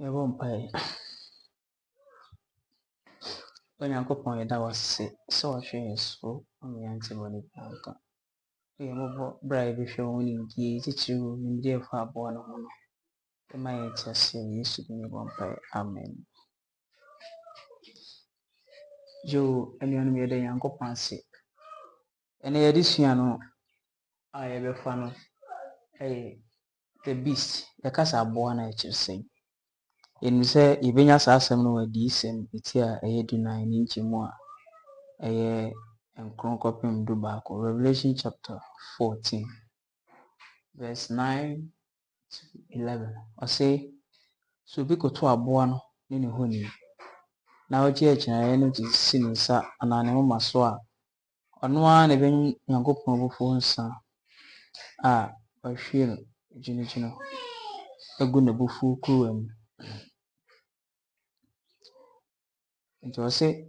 Yeah, vampire. When you go on that was so I share so on the antibody bank. We have bribe if you're winning the true in dear far born on the my just say you should be vampire. Amen. Joe and you made a young fancy. And the addition I have a fan the beast, the casa born I should say. In say, even as I am no decent, it's here a 9 inch more. And Kronkopim Dubako, Revelation chapter 14, verse 9 to 11. I say, so be go to a buano, Nini Huni. Now, church and I energy sin sa an animal maswa. On one even Yango Pombo phone sa. Ah, I feel Junijino. A good bufu crew. And to say,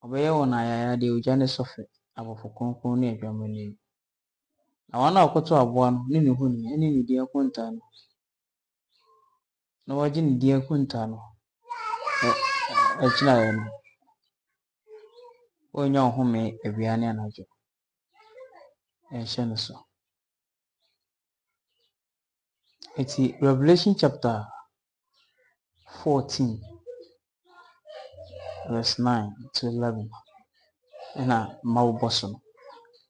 obey on I the Ujane Sophie, about for Kronkoni Germany. I want to go to a buano, Nini Huni, any dear Quintan. No, I didn't dear Quintano. Echina onye ọhụme ebiane anajo enhyɛ so. Eti Revelation chapter 14 verse 9 to 11 na mawbɔ so no.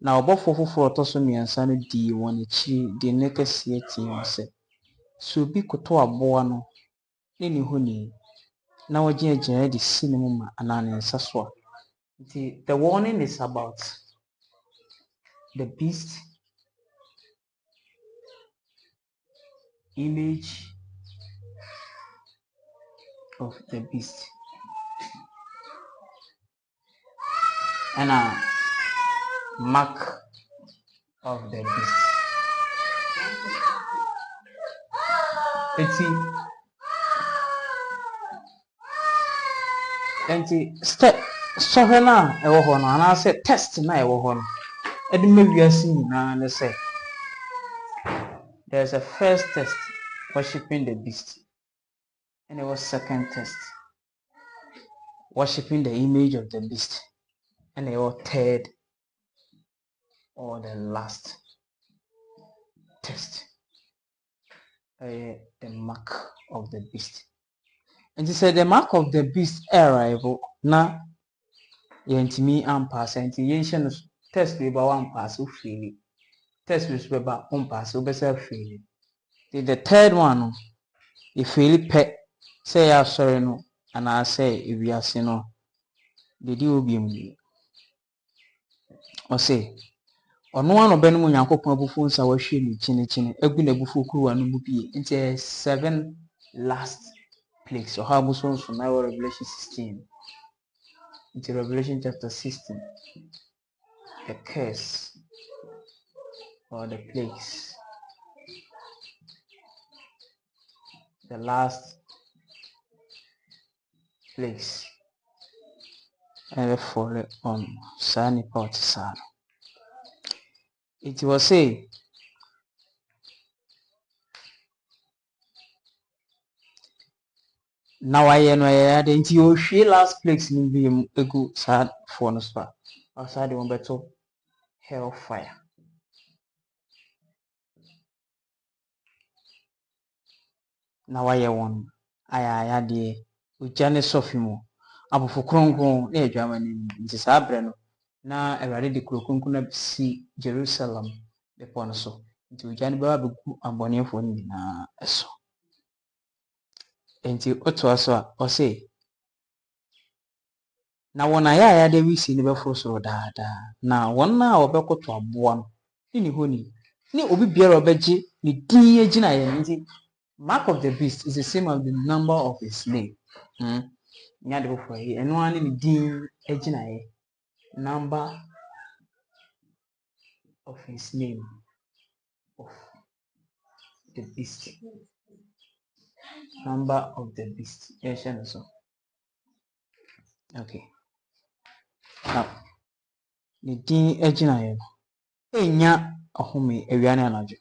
Na ɔbɔfo foforɔ ɔtɔ so mmiɛnsa no dii wɔn akyi de ne kɛseɛ tie wɔn sɛ, so obi koto aboa no ne ne honi na wɔgyinagyina de si ne moma anaa ne nsa so a. Nti the warning is about the beast, image of the beast, and a mark of the beast. Step sɔhwɛ no a ɛwɔ hɔ no anaasɛ test na ɛwɔ hɔ no ɛde ma wiase nyinaa ne sɛ there's a first test, worshiping the beast, and there was second test, worshiping the image of the beast, and there was third or the last test, the mark of the beast. And he said the mark of the beast arrival na yentimi ampass and the test we one pass freely. Test we ba on pass over freely. The third one, if really pet say I'm sorry no, and I say if we are saying no, the deal be me. Or say, on one of Benjamin Yankopon buffons our shilly chin, a good buffo crew and be into 7 last plagues or how songs from our Revelation 16 into Revelation chapter 16. The curse or the plagues, the last plagues, and fall on Sunny Portisano. It was say, now I had until she last plagues in being a good sad for no spa outside the one better hellfire. Now I one I had the Ujane Sophimo. Abu for Krongo near Germany, Mrs. Abreno. Now I ready the Krokunkuna see Jerusalem the Ponoso. Into Ujane Babu and Bonnie for na so. Until Otwaso or say. Now when I had the we see never for so da. Now 1 hour back to a buon. Any honey. Ni obi biara obeji ni din agina ye. Mark of the beast is the same as the number of his name. Nyade before here. And one in din agina ye. Number of his name of the beast. Number of the beast. Yes, so. Okay. Now, the din agina ye. Enya ahome ewiane anajo.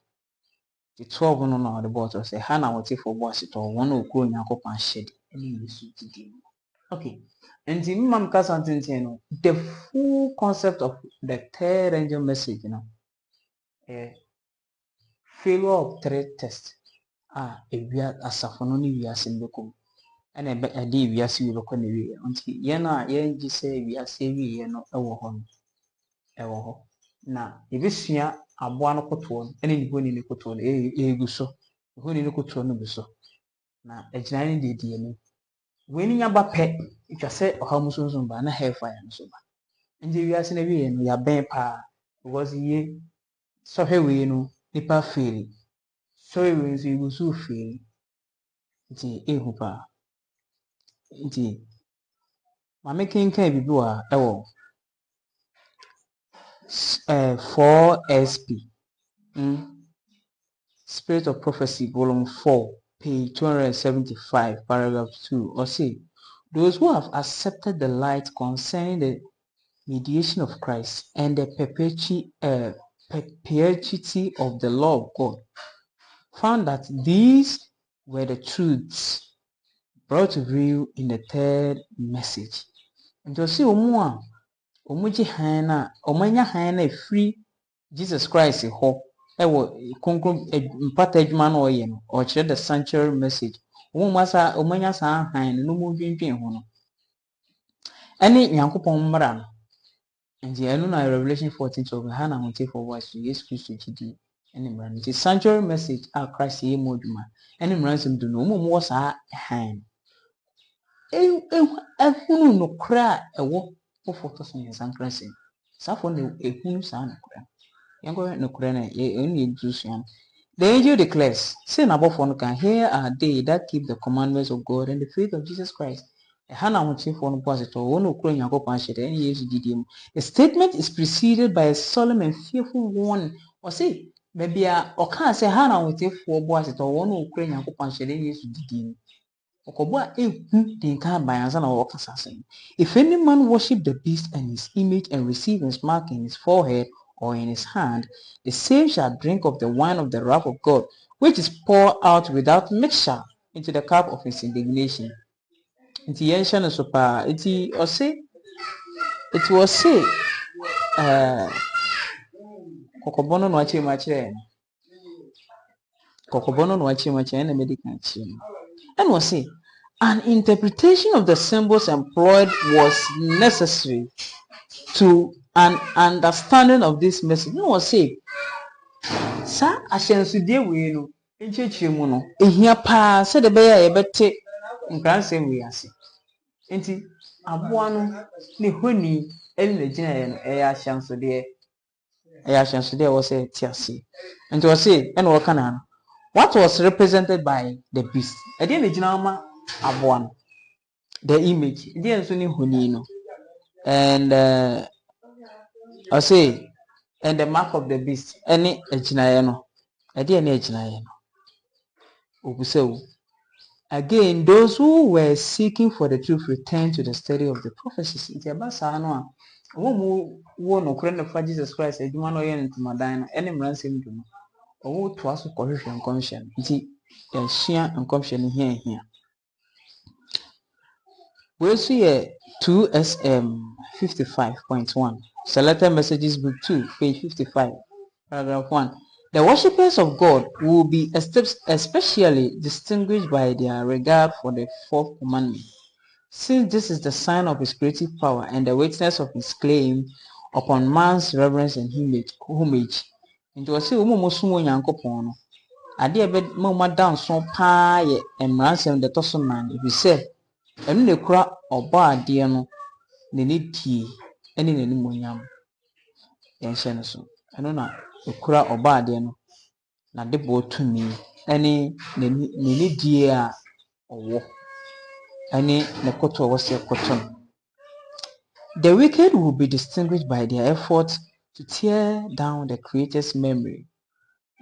the 12 no no the bottle say Hannah what if for boss it or one who go in a shed any use to do. Okay. And the Mam something, the full concept of the third angel message, failure of threat test. If we are as a phone, we are symbol. And a day we are see local until Yana, ye say we are saving ewo na ebesua aboa no kotoɔ ene ne honi ne kotoɔ no egu so honi ne kotoɔ no gu so na agyina ne de ani weni nya ba pɛ twa sɛ ɔha mu sonson ba na hellfire no so ba nje wiase na wie no ya bɛn pa because ye sɔhwɛ wei no nipa feel sɔhwɛ wei nso egu so feel nti ehu pa nti maame kenkan bibi wa ɛwɔ 4SP Spirit of Prophecy, Volume 4, page 275, paragraph 2, or say, those who have accepted the light concerning the mediation of Christ and the perpetuity of the law of God found that these were the truths brought to view in the third message. And to see free Jesus Christ ho ewo konkrom mpata adwuma na oye no o kire the sanctuary message omanya sa han no mu dwendwen ho no ene nyankopon mmara no nti enu na Revelation 14:12 ha na hote for voice Jesus Christ gidi ene mmara nti sanctuary message a Christ ye mo adwuma ene mmara nsem do no mo wo sa han ehunu no kra ewo fofoto so ne sankrase safo ne ehunu sa no kra the angel declares, say above can here are they that keep the commandments of God and the faith of Jesus Christ. The statement is preceded by a solemn and fearful warning. Or say, maybe or can't say Hannah will take 4 boys at all one Ukrainian if any man worship the beast and his image and receive his mark in his forehead or in his hand, the same shall drink of the wine of the wrath of God, which is poured out without mixture into the cup of his indignation. It was say, Kokobono no achi mache, and a medical and was say, an interpretation of the symbols employed was necessary to an understanding of this message. No was say, sa ashensude we no enchechire mu no ehia pa se de beya ye bete nkranse we ase enti aboa no ne honi eli na gina ye no eya ashensude wo se ti ase enti wo se ene wo kana no what was represented by the beast e dey na gina ma aboa no the image e dey nso ne honi no and I say and the mark of the beast any ejinaye no ade na ejinaye no obusewu again those who were seeking for the truth returned to the study of the prophecies nti abasa no a wo no kure no fa Jesus Christ adwuma no ye ntomadan no ene mransem du no wo to aso kohwehwe nkomhye nti ehia nkomhye no hia we see 2SM 55.1 Selected Messages Book 2 page 55 paragraph 1. The worshippers of God will be especially distinguished by their regard for the fourth commandment, since this is the sign of his creative power and the witness of his claim upon man's reverence and homage. Into a say umusumo nyankopon no ade ebe mama down so pa ye emransem de toso man if you say enu ne kura oba ade no ne ne tie ene ne nimonyam yenhye no so eno na ekura oba ade no na de bo tumi ene ne die a owo ene ne koto wo se koto. The wicked will be distinguished by their efforts to tear down the creator's memory.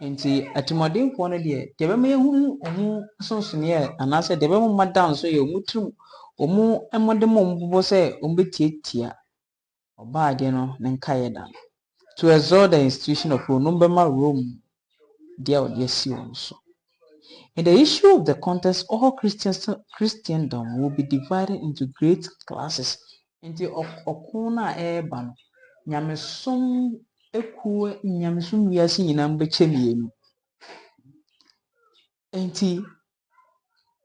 Enti atimodinfo no de be me hu omu sonsone anase de be mo down so ye omutum omu emode mo mbobo se ombetietia oba ade no ne nkaye da to exalt the institution of Rome Dear would yes see also. In the issue of the contest, all Christendom will be divided into great classes. Into okuna eba no nyamesom ekuo nyamesom wiase nyinam beche mienu. Enti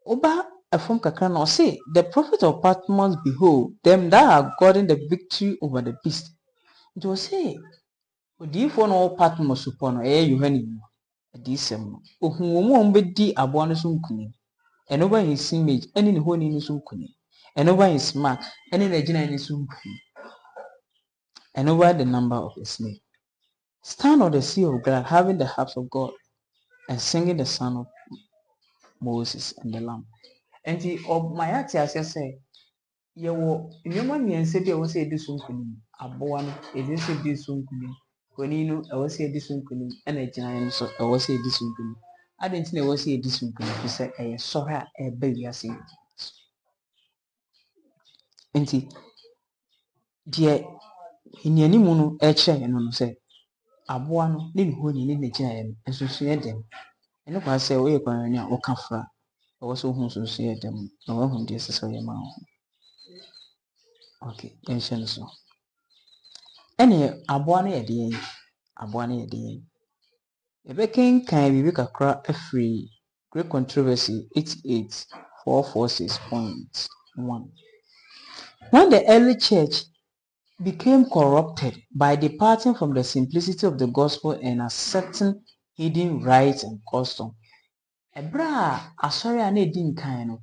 oba from kakra na say the prophet of Patmos, behold them that have gotten the victory over the beast. It was say odiyifo no Patmos upon no Yohane no adisem no ohun omo bedi abo no so nkuni. And over his image, and in the whole in his and over his mark, and in the general and over the number of his name. Stand on the sea of God, having the harps of God, and singing the son of Moses and the Lamb. And the of my act, as I say, you will human and say, I will say this one, a born, it is this one. When you know, I will say this one, and a giant, so I will say this one. I didn't know I will say this one, to say, I saw her a baby, I say. Nti die hiniani mu no ekyerɛ no no sɛ aboa no ne ho ni ne gyina yɛ no nsusu yɛ dem ɛne kwa sɛ oyɛ kwan ni a woka fra ɛwɔ so hu nsusu yɛ dem na wahu deɛ sɛ yɛ ma ho okay yɛnhyɛ no so ɛne aboa no yɛ deɛ aboa no yɛ deɛ yɛbɛkenkan biribi kakra afiri Great Controversy 88446.1. When the early church became corrupted by departing from the simplicity of the gospel and accepting hidden rites and customs. Ebra asori a na edi nkan no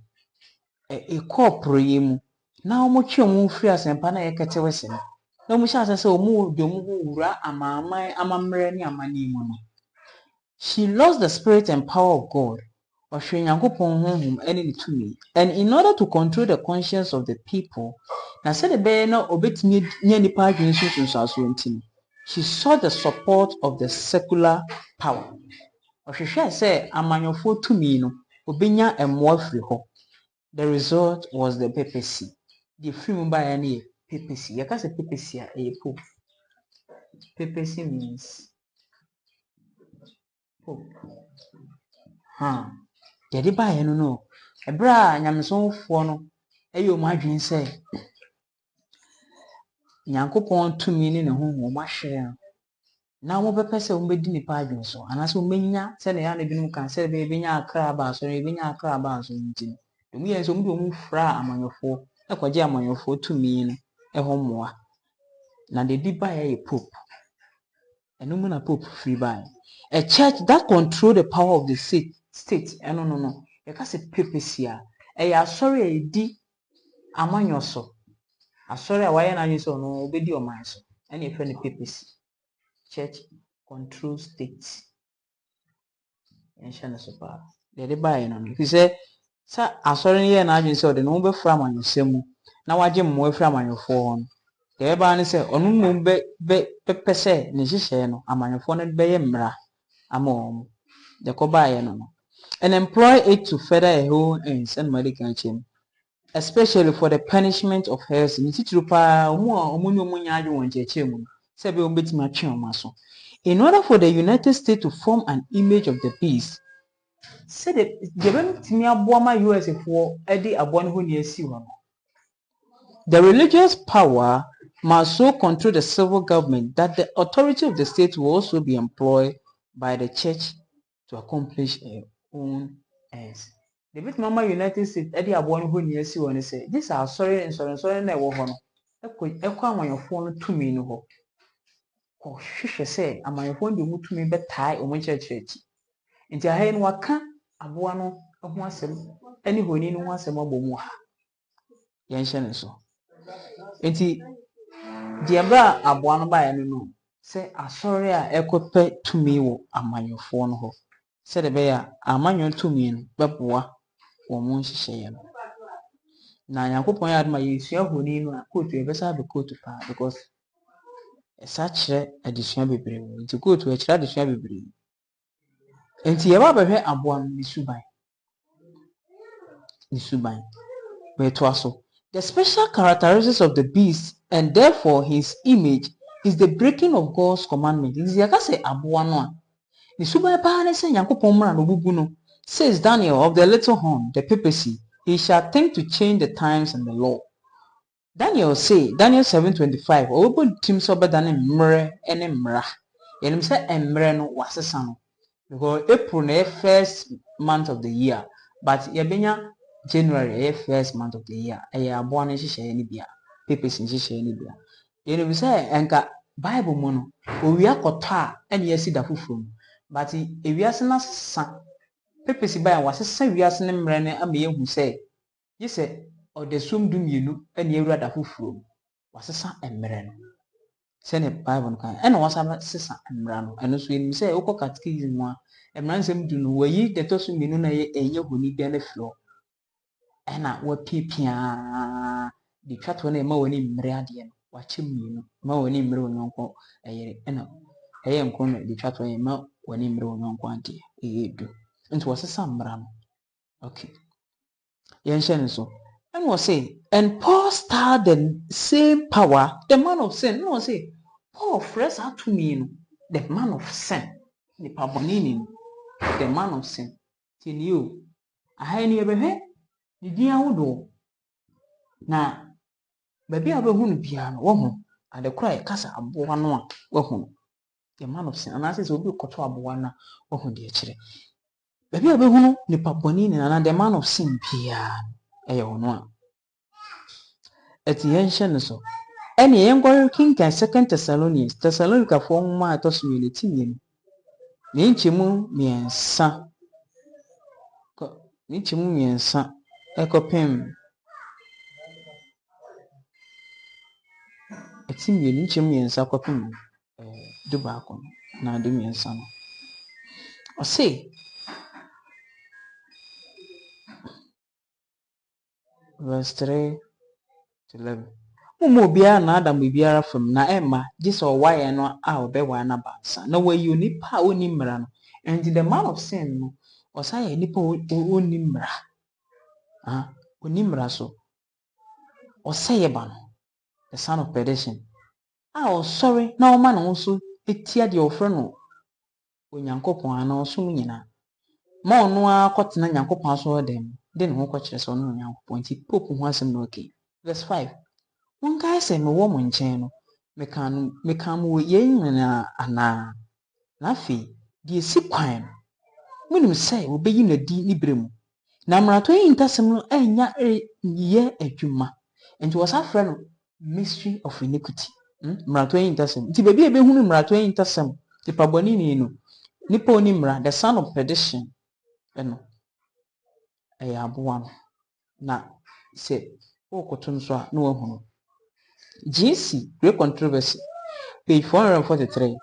ekopro mu na omotwe omo free asempa na yekete wese no na omo sha sese omo de omo ho wura amaman amamre ne amani mu no. She lost the spirit and power of God. And in order to control the conscience of the people, she sought the support of the secular power. The result was the papacy. The film by any papacy. You can say papacy a pope. Papacy means pope. Yɛde baeɛ no ɛberɛ a nyamesomfoɔ no ɛyɛ ɔmo adwene sɛ Nyankopɔn tumi ne ne honhom ahwere no na ɔmo bɛpɛ sɛ ɔmo bɛdi nipa adwene so anaasɛ ɔmo bɛnya sɛ ne yɛn binom ka sɛ bɛnya akra aba asɔre bɛnya akra aba asɔre nti no ɔmo yɛ nso ɔmo de ɔmo fra amanyɔfoɔ ɛkɔgye amanyɔfoɔ tumi no ɛhɔ mmoa na de bi baeɛ yɛ pope ɛno mu na pope firi baeɛ a church that control the power of the state no yɛka sɛ papacy a ɛyɛ asɔre a ɛdi amanyɔ so asɔre a wayɛ n'adwene sɛ ɔno obɛdi ɔman so ɛna yɛfrɛ no papacy. Church control state yɛnhyɛ no so paa yɛde baeɛ no ɛfiri sɛ asɔre no yɛ n'adwene sɛ ɔde ne ho bɛfra amanyɔsɛm mu na wagye mmoa afiri amanyɔfoɔ hɔ no deɛ ɛbaa ne sɛ ɔno mmom bɛpɛ sɛ ne nhyehyɛeɛ no amanyɔfoɔ no bɛyɛ mmara ama wɔn deɛ kɔbaeɛ no and employ it to further a whole ends and medical chain, especially for the punishment of heresy. In order for the United States to form an image of the beast, said the religious power must so control the civil government that the authority of the state will also be employed by the church to accomplish own ends. The bit mama United States Eddie Abon who near see when say this are sorry and sorry na wo ho no ekwa amanyofo no tumi no ho ko hwehwe say amanyofo de mu tumi betai o mo church nti ahe no waka abo no ho asem ani honi no ho asem abomu ha yen hye ne so nti de bra abo no ba ya no say asori a ekope tumi wo amanyofo no ho said the bear amanyo tumi no beboa wo mo nhyehyɛ no na Nyankopɔn yɛ adoma yesua honi no a coat e besa be coat pa because esa kyerɛ adesua bebree nti coat e kyerɛ adesua bebree nti ye ba behwe aboa no nisuban beto aso. The special characteristics of the beast and therefore his image is the breaking of God's commandment. Nti ye ka say aboa no a The super pan is saying Yankopomra no bubuno. Says Daniel of the little horn, the papacy, he shall think to change the times and the law. Daniel 7:25, open team sober than a mre and a mra. Yenim say emre no wasesa no. Because April na first month of the year, but yebenya January first month of the year. Aya aboa no hyehyɛ ne bia. Papacy hyehyɛ ne bia. Yenim say enka Bible mu no, owia kɔtɔ a ɛne yɛsi da foforo mu. But ewiase na sa papacy ba ya wasesa wiase ne mre ne ama yehu sɛ yɛsɛ ɔdesum du mienu ɛne ewura da foforo mu. Wasesa mre no. Sɛ ne Bible no kan ɛna wasa sesa mra no. Ɛno so yenim sɛ wokɔ catechism mu a mra nsɛm du no wayi de to so mienu na ɛyɛ honi bia na firo. Ɛna wapipia de twato na ɛma wani mre adeɛ no. Wakyɛ mienu ma wani mre onyonko ɛyere ɛna ɛyɛ nkono de twato ɛma wani mre onyonko adeɛ ɛyɛ du. Nti wasesa mra no. Okay. Yɛnhyɛ ne so. And was say, and Paul started the same power, the man of sin. No, say, Paul fresh out to me, the man of sin, the Pabonini, the man of sin. Till you, I ain't ever heard, the dear old. Now, baby, I will win piano, woman, and the cry, Casa, a boano, woman, the man of sin, and I says, will be Cotua Boana, woman, dear children. Baby, I will win the Pabonini, and the man of sin, piano. No. At the ancient so. Any young king can second Thessalonians, Thessalonica for my toss community. Ninchimu me and son. Ninchimu me and son. Echo pim. A team you ninchimu and sakopim. Dubacon. Now do me and son. Or say. Verse 3 to 11. Mumo bia na Adam biara from na Emma, just or why no a be wana bansa. No way you nipa oni mra no. And the man of sin no, or say nipa oni mra. Oni mra so. Or say ban, the son of perdition. Oh sorry, no man also etia the offer no. Onyankopon ana oso nyina. Ma ono a kotena Nyankopon so dem. Den ho ko kire so no Nyankopon ti pope ho asem no okay. Verse 5. One guy say me wo mo nchen no meka mo ye nyina ana na fi die si kwan munim say obeyi na di ni bremu na mrato yi ntasem no anya ye adwuma enti was afra no mystery of iniquity mrato yi ntasem nti bebi ebe hunu mrato yi ntasem ti paboni ni no nipa oni mra the son of perdition eno aboa no na se okoto nso a na wahunu GC, Great Controversy, page 443.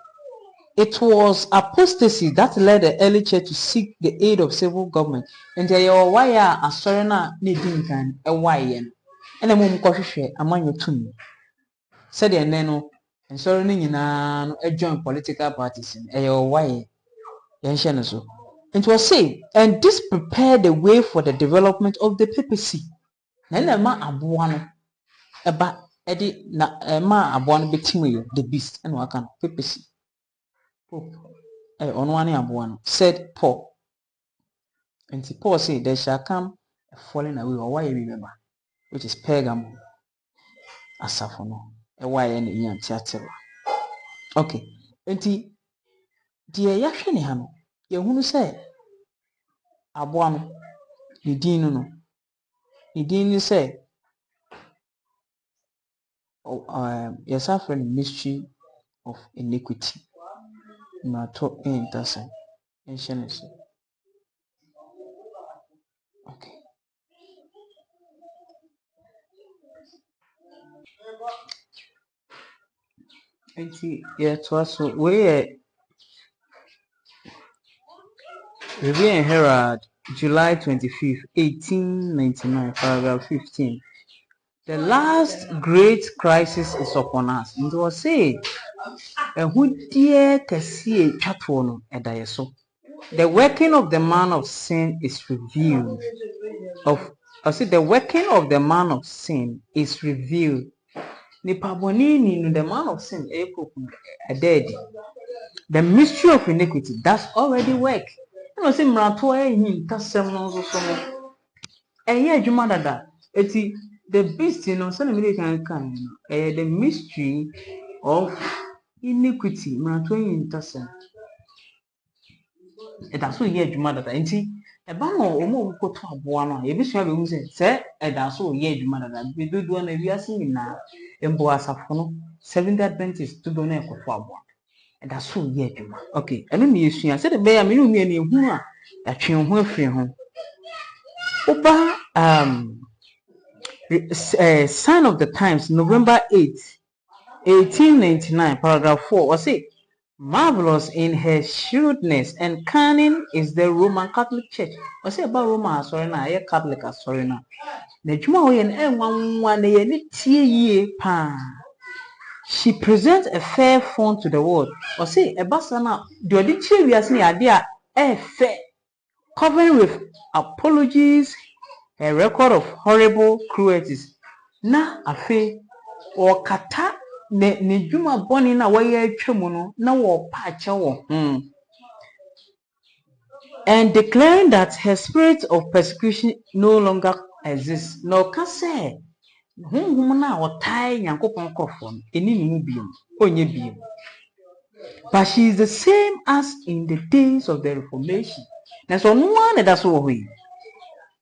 It was apostasy that led the early church to seek the aid of civil government. And there were wire a sorena needing can a wire. And a mum coffee among your tomb. Said the nano, and sorry, a joint political parties in a wire. Yanshaneso. It was said, and this prepared the way for the development of the papacy. Nana ma abuano about Eddie na ma aboa betimu yo the beast and waka papacy pope on one aboa said Paul. And Paul said there shall come a falling away or why remember which is Pergamum asafono a why and yan theatre. Okay. And dear yahwene ha no ye hunu say aboa no ni din no ni din say yes, after the mystery of iniquity. Mato intercession. Okay. It was we Review and Herald, July 25th, 1899, paragraph 15. The last great crisis is upon us. And it was said, the working of the man of sin is revealed. The working of the man of sin is revealed. The man of sin, a dead. the mystery of iniquity does already work. You know, say mrato him tasem no so so. Eye adwuma dada. Eti the beast, you know, so many can the mystery of iniquity mrato him tasem. That's what ye adwuma dada. Enti eba no omo ko to aboa no. Ye bi so be hu say that's what ye adwuma dada. Be do na wiase nyina embo asafo no 70 Adventists to do na ekoto aboa. And that's so ye adwuma. Okay, eno na yesua say the be ya me no na ehu a atwe ho afiri ho. Oba Sign of the Times, November 8, 1899, paragraph 4, or say, marvelous in her shrewdness and cunning is the Roman Catholic Church. Or say about Roman, sorry na, ye Catholic, sorry na. The Juma we pa. She presents a fair front to the world. Or say, a basana, do the cheer we are seeing idea, fair, covering with apologies, a record of horrible cruelties. Na afe or kata ne juma boni na waye twemu no na wo pache wo and declaring that her spirit of persecution no longer exists. No ka say honhom na otai nyankopon krofo no eni mu biom onye biom. But she is the same as in the days of the Reformation. Na so no one that's wo ho yi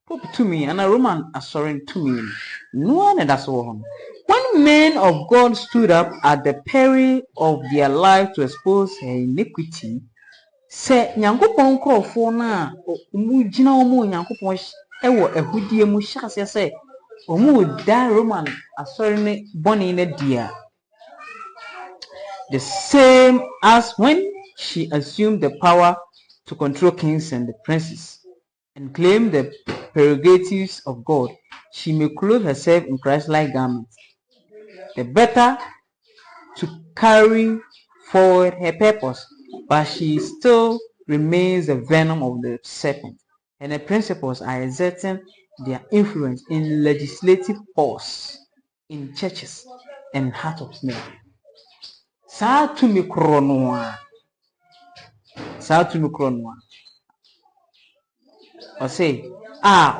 Pope to me and a Roman assuring to me. No one that's all. When men of God stood up at the peril of their life to expose her iniquity, say Yankopon crofo na mu gina omo Yankopon ewo ehudie mu hyase say omo da Roman assuring boni na dia. The same as when she assumed the power to control kings and the princes and claim the prerogatives of God, she may clothe herself in Christ-like garments, the better to carry forward her purpose, but she still remains the venom of the serpent, and her principles are exerting their influence in legislative halls, in churches, and heart of men. Sa to me kronoa. Or say,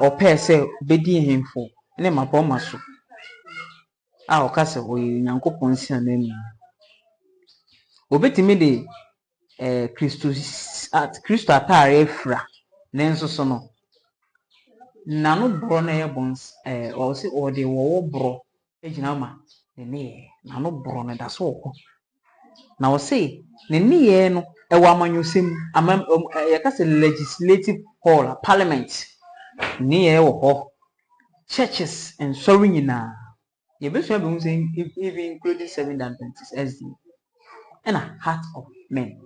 or pair say, bedi him for, name a bomber so. Or castle, we Yankopon sin. Obetimi de Christus atare fra, nenso sono. Nano bro na ye bons, or say, or the war bro, ejinama, ne, nano bro na that's all. Now say, ne no, a woman you sim, a legislative hall, parliament. Near or churches and sorry na you best have been saying even including 7 Adventists as the and a heart of men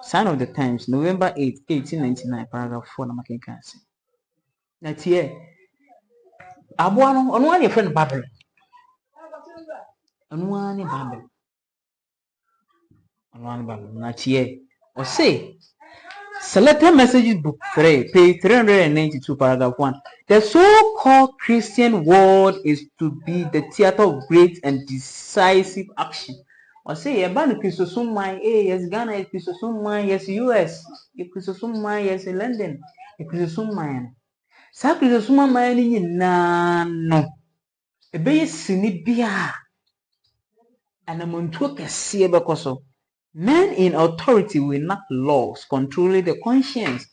Sign of the Times, November 8, 1899, paragraph 4 na making cancer. That's here. Abuano on one your friend Babylon. On one Babylon. On one Babylon. That's here. Or say Selected Messages Book 3, page 392, paragraph 1. The so-called Christian world is to be the theater of great and decisive action. Or say, about Christosumai, yes, Ghana is Christosumai, yes, US, Christosumai, yes, London, Christosumai. Sa Christosumai ni no. Ebe sini bia. Anamuntu kesiye bekoso. Men in authority will enact laws controlling the conscience.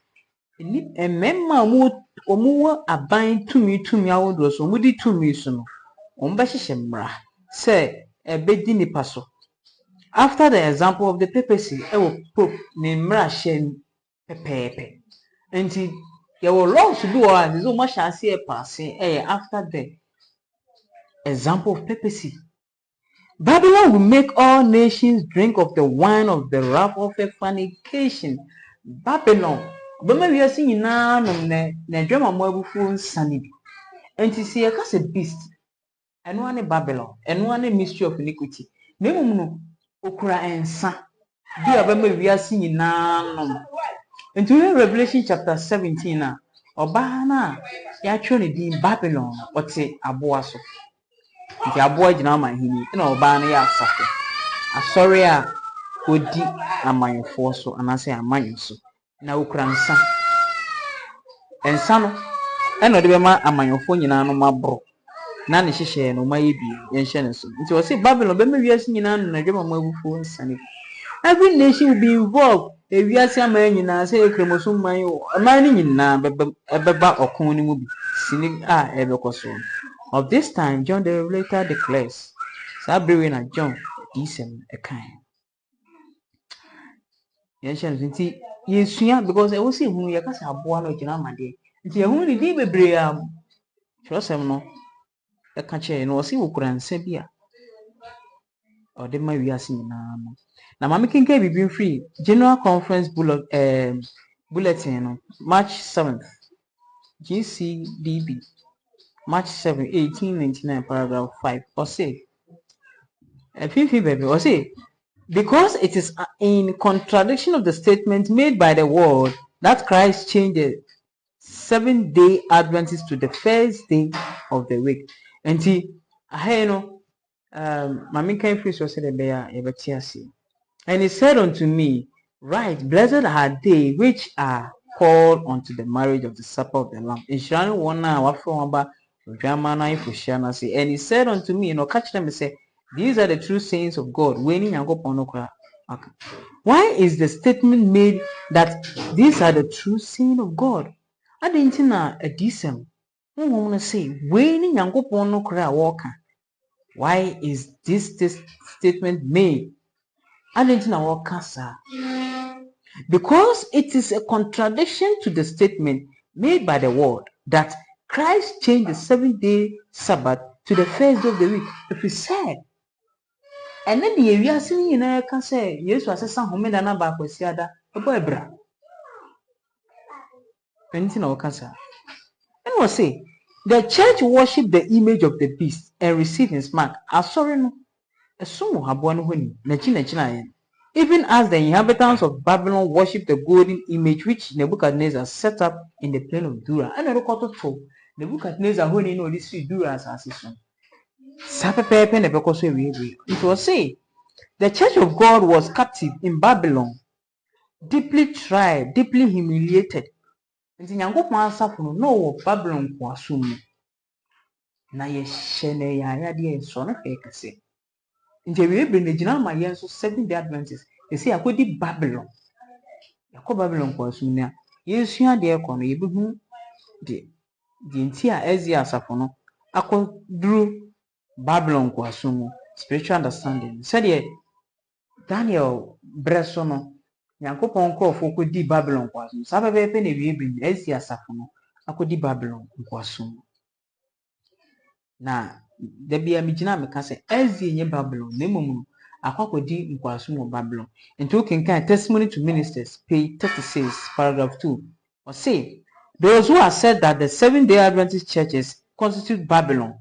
And memma omuwa aban tumi awodo so mudi tumi so no. Ombahye mmra. Say ebedi nipa so. After the example of the papacy, Pope ne mmra hye pepepe. Enti ye will laws to do all this so much as here passing after the example of papacy. Babylon will make all nations drink of the wine of the wrath of her fornication. Babylon. Bama we are seeing now na drama moabufu nsani bi. Enti see a beast. And one Babylon. And one mystery of iniquity. Nemu no okura ensa. Bi abama we are seeing now. Into Revelation chapter 17 na oba na ya twa ne din Babylon ote aboa so. The aboa jina ma hini na oba na ya asafo. Asori a odi amanyɔfoɔ so anaasɛ amanyɔ so na okura nsa no ɛna ɔde bɛma amanyɔfoɔ nyinaa no maboro na ne hyehyɛ no mayɛ bi yɛnhyɛ ne so nti ɔse Babylon bɛma wiase nyinaa no na dwama ma abufuo nsane. Every nation will be involved. Ewiase ama nyinaa sɛ ekremoso man o aman no nyinaa ɛbɛba ɔko no mu bi sini a ɛbɛkɔ so. Of this time John the Revelator declares saa bere na John disem ɛkan yɛnhyɛ no nti yɛsua because ɛwɔ sɛ ehunu yɛkasa aboa no gyina amade nti ehunu ne din bebree a kyerɛsɛm no ɛka kyerɛ no ɔse wokura nsa bi a ɔde ma wiase nyinaa no na maame kenkan bibi free General Conference bulletin no March 7th GCDB March 7 1899 paragraph 5 ɔse baby ɔse because it is in contradiction of the statement made by the word that Christ changed the 7-day Adventist to the first day of the week. And Mami can free so said and he said unto me, right, blessed are they which are called unto the marriage of the supper of the Lamb. And he said unto me, catch them and say, these are the true sayings of God. Why is the statement made that these are the true sayings of God? I didn't know a decent. I say, why is this statement made? I didn't know because it is a contradiction to the statement made by the word that Christ changed the 7-day Sabbath to the first day of the week. If he said, and then the area singing can say, yes, was a son who made an abba for Siada, a boy bra. Anything or cancer. And was say, the church worshiped the image of the beast and received his mark. Sorry, no, a sumo have one winning, even as the inhabitants of Babylon worshipped the golden image which Nebuchadnezzar set up in the plain of Dura. And I recorded for Nebuchadnezzar who knew this Dura as his son. It was say the church of God was captive in Babylon, deeply tried, deeply humiliated. And in Yankopon Safuno, no Babylon Kwasum. Na ye shene ya de so no fekase. Nti we bring the general my yen so 7-day Adventists. They say akodi Babylon. Yakọ Babylon Kwasum na yesua de ekọ no yebehu de nti a ezi asafo no akoduru Babylon Kwasum spiritual understanding. Said Daniel Breso no Yankopon krofo kodi Babylon Kwasum. Sa bebe na we bring ezi asafo no akodi Babylon Kwasum. Na debia mijina meka se ezi nye Babylon na emom akwakodi nkwaso mo Babylon enti o kenkan testimony to ministers page 36 paragraph 2 or say those who have said that the 7-day Adventist churches constitute Babylon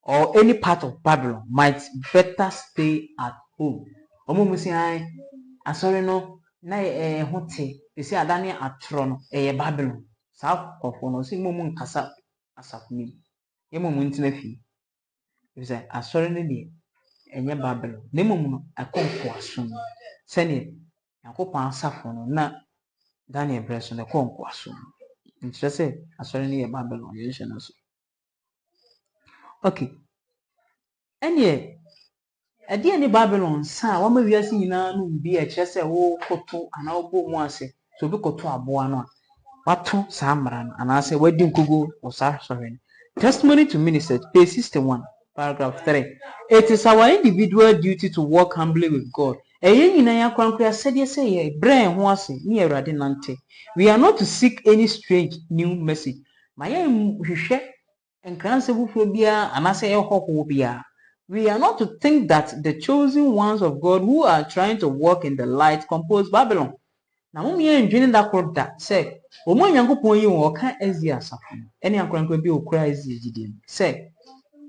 or any part of Babylon might better stay at home. Omo si ai asori no na hote esi adane atro no Babylon sa kofo no si mom nkasa asafuni yemom ntina fi because asori no de enye Babylon na mom no akonko asom sene yakopan asafo no na Daniel Breso na akonko asom nti se asori no ye Babylon ye hye na so. Okay, enye ade ne Babylon sa wa ma wiase nyina no bi e kire se wo koto ana obo mu ase so bi koto aboa no a wato sa amara no ana se wadi nkogo o sa sorry. Testimony to ministers page 61 paragraph 3. It is our individual duty to walk humbly with God. We are not to seek any strange new message. We are not to think that the chosen ones of God who are trying to walk in the light compose Babylon. Now, when we are enjoying that quote that say, "Omo Yankopon yi wo ka ezi asafo." Eni ankran bi okura ezi gidin. Say,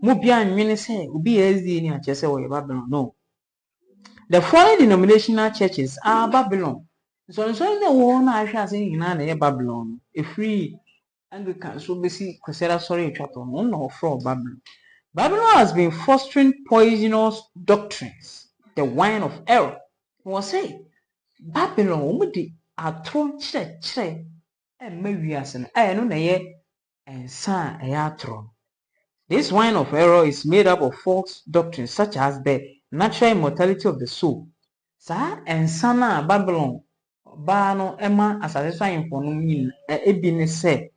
"Mo bia nwene say obi ezi ni a chese wo Babylon." No. The foreign denominational churches are Babylon. So the wo na ahwe ase nyina na Babylon. A free Anglican so basi kwesera sorry twato no from Babylon. Babylon has been fostering poisonous doctrines, the wine of error. Was say Babylon omudi atron chire emma wiase no no na ye ensa atron. This wine of error is made up of false doctrines such as the natural immortality of the soul. Sa ensa na Babylon ba no emma asase so ayemfo no yin ebi ne se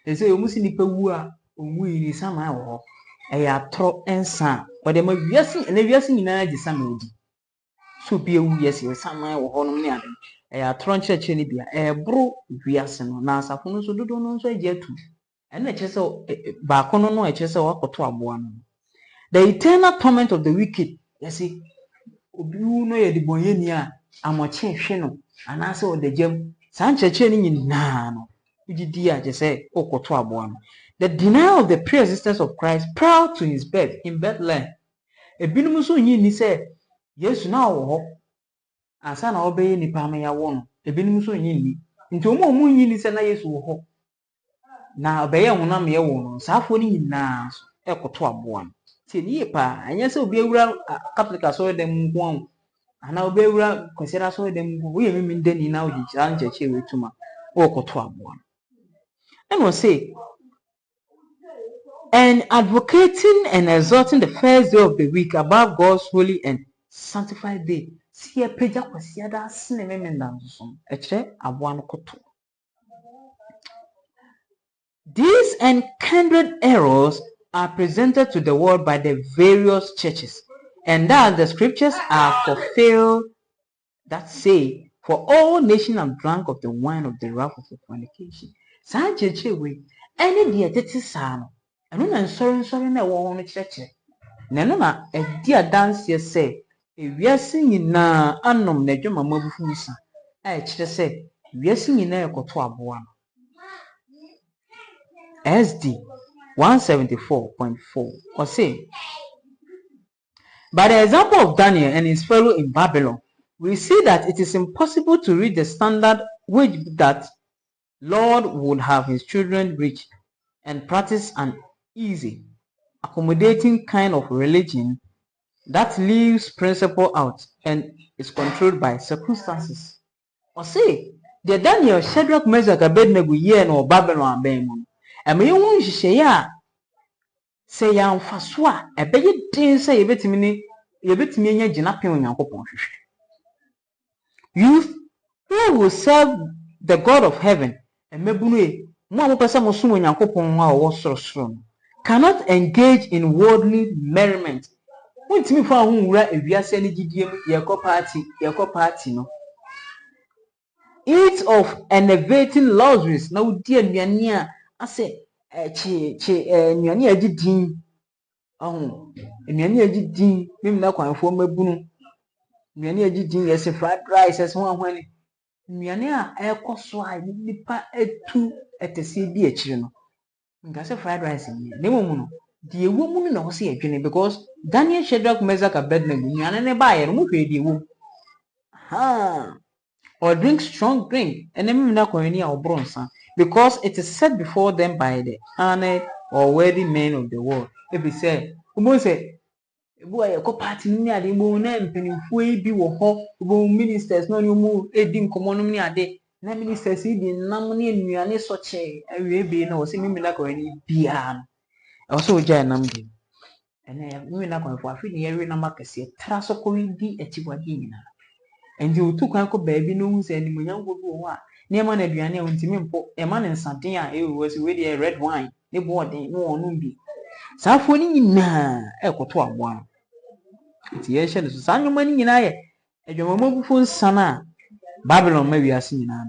say omusi nipa wu a omu yi sama wo atro ensa o de ma wiase na wiase nyina agi sama odi so bi ewu yes sama wo ho no ne ade atro nkyerɛkyerɛ ne bia bro wiase no na asafo no so dodo no so agi atu ena kyerɛ sɛ ba kono no kyerɛ sɛ wakoto aboa no. The eternal torment of the wicked yes obi wu no ye de bonyeni a amoche hwe no anase o de jam saa nkyerɛkyerɛ ne nyina no ugidi a kyerɛ sɛ okoto aboa no. The denial of the pre-existence of Christ prior to his birth in Bethlehem. Ebinum so nyi ni sɛ Yesu na wo ho ansa na obeye nipa ma ya wo no. Ebinum so nyi ni. Nti omu nyi ni sɛ na Yesu wo ho. Na obeye honam ye wo no. Saafo ni nyina so ekoto aboa no. Tie ni pa anya sɛ obi ewura Catholic so dem nko ana obi ewura consider so dem nko. Wo ye mimi ndani na oji kira nkyɛkyɛ wetuma. Okoto aboa no. And will say and advocating and exalting the first day of the week above God's holy and sanctified day. See a page of Siada Cinnamon a chair of one koto. These and kindred errors are presented to the world by the various churches, and that the scriptures are fulfilled that say, for all nations have drunk of the wine of the wrath of the fornication. Sa church we any deity sano. Ano na sorry na wo ho no kyerɛkyerɛ na no na adi adanse sɛ ewiase nyina anom na dwuma mabufu nsa a kyerɛ sɛ wiase nyina ekoto aboa no. SD 174.4 or say by the example of Daniel and his fellow in Babylon, we see that it is impossible to reach the standard which that Lord would have his children reach and practice an easy, accommodating kind of religion that leaves principle out and is controlled by circumstances. Or say, the Daniel, Shadrach, Meshach, Abednego, ye no Babylon, Bemon. And me won share say yan faswa, a beg it say a bit me jinapin on your youth who will serve the God of heaven and mebune mo person musumo nyankopon wa wo sorosoro cannot engage in worldly merriment. Wontimi fa ho wura ewiase ne gidie mu yekọ party no. Eat of enervating luxuries na udi anuane a ase anuane agidin anuane agidin mim na kwanfo mabunu anuane agidin yes fried rice as ho ahwani anuane a ekoso a nipa etu etese bi akire no nga se fried rice ni na momu no de ewo mu na wo se adwene because Daniel, Shadrach, Meshach, Abednego anuane ne ba ye no mo hwe de ewo or drink strong drink and then na kwani a obronsa because it is set before them by the honored or worthy men of the world. If we say umo say ebu aye ko party ni ade mo na mpanimfo e bi wo ho bo ministers no mu edi nkomo no ni ade na ministers e di nam ne anuane so che awie be na wo se mimi na kwani bia no e wo so oja nam di ene mimi na kwani fo afi ni yewe na makase tra so ko di achiwade nyina. And you took uncle baby no and young would go near man aduane a untimi mpo e man nsade a e was with a red wine ne board no no bi saafo ni nyina ekoto aboa no ti ye hye no so sanwoma ni nyina ye adwamama bufo nsana Babylon ma wiase nyina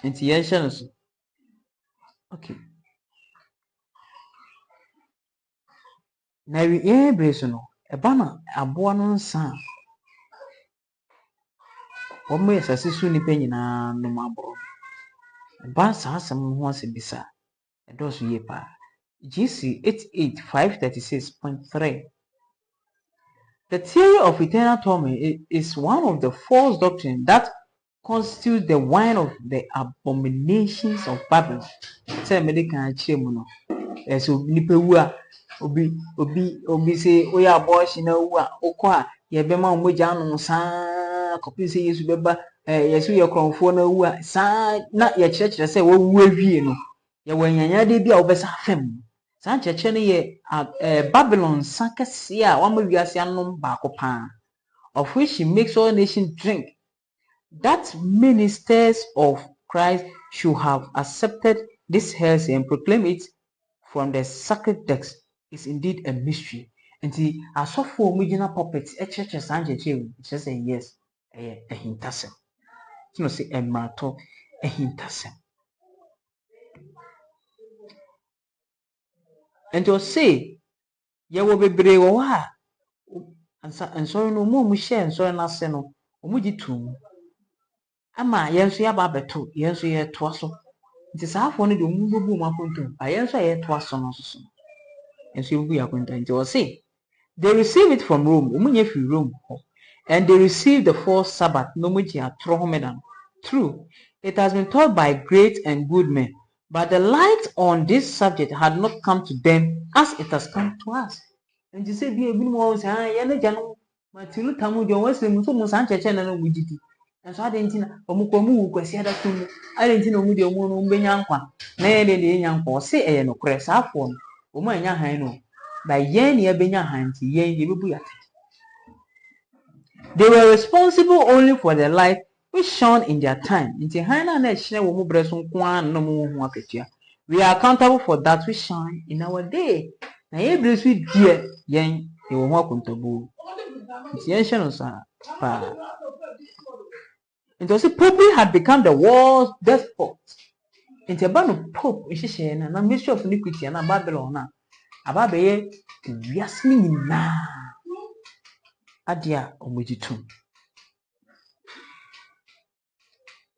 no ti ye hye no so okay na wi e breso no e ba na aboa no nsa Omo yesase su nipa nyina no mabro ba sa asem ho asebisa edoso ye pa GC 88536.3. The theory of eternal torment is one of the false doctrines that constitutes the wine of the abominations of Babylon. Say medical chemu no eso nipa wu a obi say oya abortion na wu a okọ a ye be ma mogya no saa kopi se Yesu beba Yesu ye kronfo na wu a saa na ye kyerɛkyerɛ sɛ wawu awie no ye wanyanya de bi a wobɛsa fam saa kyerɛkyerɛ no ye Babylon sankase a wama wiase anom baako pa of which she makes all nations drink. That ministers of Christ should have accepted this heresy and proclaim it from the sacred text is indeed a mystery. And the asofo omugina puppets echeche sanje chewu just say yes a hintasem. You know say a mato a hintasem. And to say ye will be brave and so no more share and so na se no omugitum ama yenso ya ba beto yenso ye toaso nti saafo no de omububu makonto ayenso ye toaso no so enso yebu yakonta nti o say they receive it from Rome omunye fi Rome and they receive the false Sabbath no muji atro homedan. True, it has been taught by great and good men, but the light on this subject had not come to them as it has come to us. And you say, be a bit more, say, I am a Matilu Tamu, your Western Musumus and Chechen and Wujiti. And so I didn't know Omukomu, Quasiada to I didn't know Mudio Mono Benyanqua, nay, the young for say, no cress our phone, Umanya Hino, by Yen Yabenya Hanti, Yen Yabuyat. They were responsible only for the light which shone in their time. We are accountable for that which shine in our day. And so Pope had become the world's despot. In the band Pope, and a mystery of iniquity and a Babylon. Ababe, Yasmin na Adia Omujitum.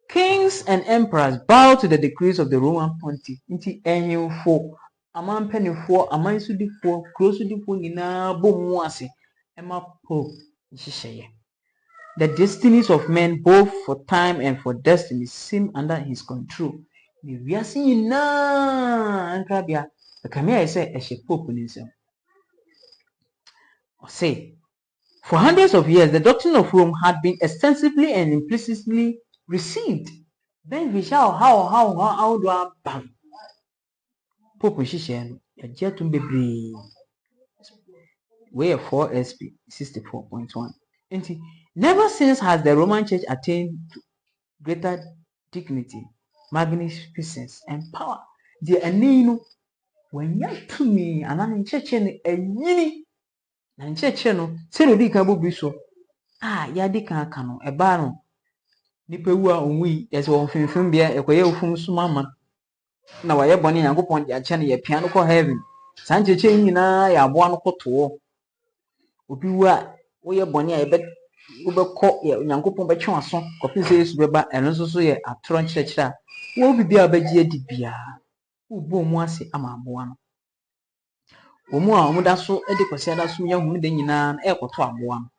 Kings and emperors bow to the decrees of the Roman pontiff. Inti enyufo, aman penifo, aman sudifo, krosudifo nina bomuase, ema pope nshisheye. The destinies of men, both for time and for destiny, seem under his control. We are seeing na ankrabia. The Kamea say eshe pope ninsem. Or say, for hundreds of years, the doctrine of Rome had been extensively and implicitly received. Then we shall how do I bang? Pope Shishan, a jetum baby. Way of 4 SP 64.1. Never since has the Roman Church attained greater dignity, magnificence, and power. The Anino, when you to me, and I'm in church and yini, and church, say the Kabu Biso. Yadika cano, a baron. Nipewa onwi yesi wo mfimfim bia ekoye ofum sumama na waye bone Nyankopon ya che na ya piano ko heaven sancheche nyina ya aboa no koto obi wa wo ye bone a yebe ubekọ Nyankopon be twe aso kopi se Yesu beba eno so ye atoro nkyerɛkyerɛ a wo bibia obegye adi bia wo bo mu ase ama aboa no omu a omuda so edi kwase ada so yahu de nyina na ekoto aboa no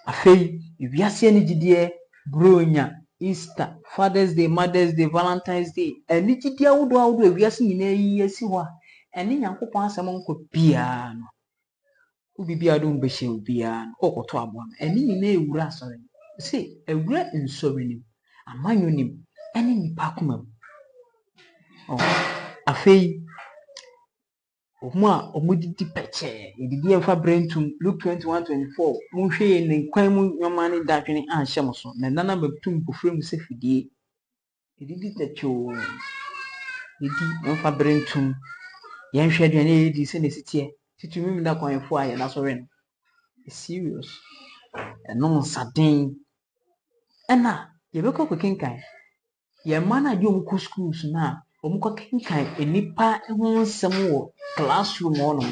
afei biase ani gidie Bronya, Easter, Father's Day, Mother's Day, Valentine's Day. And it's the outdoor we are seeing a year. See what? And in Yanko Samon could piano. Who be a doom bishel piano or to a one. And in a wrestling. See, a great and sovereign. A manunim. And in Pacumum. Oh, a fay. Oma omudidi peche edidi enfa brentum Luke 21:24 munhwe ne kwan mu nyomane dadwene anhyem so na nana beptum kofrem se fidie edidi tacho edidi enfa brentum yenhwe aduane edi se ne sitie titumi mi da kwanfo aye na so wen serious eno nsaden ena yebekọ kokenkan ye mana di omko schools na omko kenkan enipa ho nsem wo classroom ono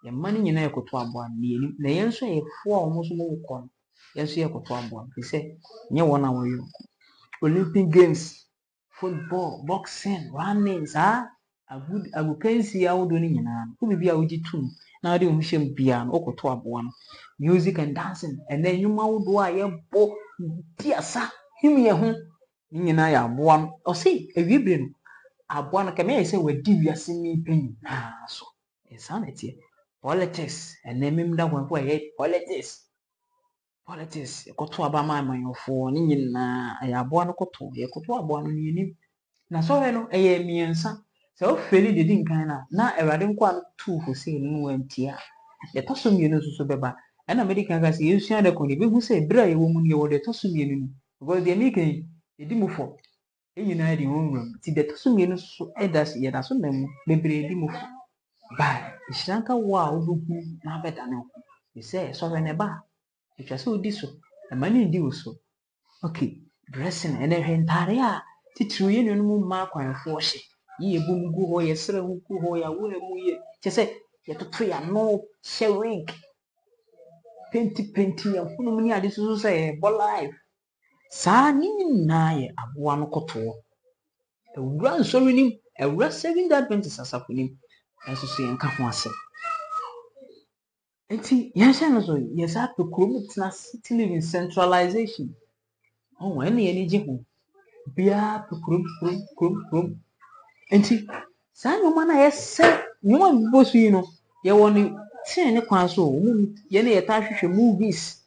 ye mani nyina ekoto abo ani na yenso ye fo a omo so mo ko yenso ye ekoto abo bi se nye wona wo yo Olympic games football boxing running agupensi ya wodo ni nyina ko bibia wo gitum na de ohwem bia no okoto abo no music and dancing and then nyuma wodo a ye bo tiasa himye ho nyina ya aboa no o sei ewibre no aboa no kame say wadi wiase ni pen so sanity politics and name that one for politics koto abama amanfo ne nyina ayaboa no koto ye koto aboa no ni na so he no eye miensa so ofeli de din kan na ewade nko an tu Hussein no wantia de toso mienu so beba na medical ga se yesua de ko ni behu se bra ye wo mu ne wo de toso mienu ni because de mi kan edi mu fo enyina de wonwum ti de toso mienu so edas ye da so memu bebre edi mu fo ba ishanka wa obuhu na beda no you say so ne ba etwa se odi so amani ndi wo so okay dressing and ntare a titiri ye nunu mu ma kwanfo hye ye bum gu ho ye sere hu gu ho ya wo mu ye che se ye toto ya no sharing penti ya hunu mu ni ade so so ye bo life sa ni na ye aboa no koto ewura nsori nim ewura saving that penty sasafo nim enso so ye nka ho ase enti ya sha no so ye sa to krom tina city living centralization oh ene ye ni je ho bia krom enti sa nyoma na yese nyoma bibosu yi no ye woni tin ne kwan so mu ye ne ye ta hwehwe movies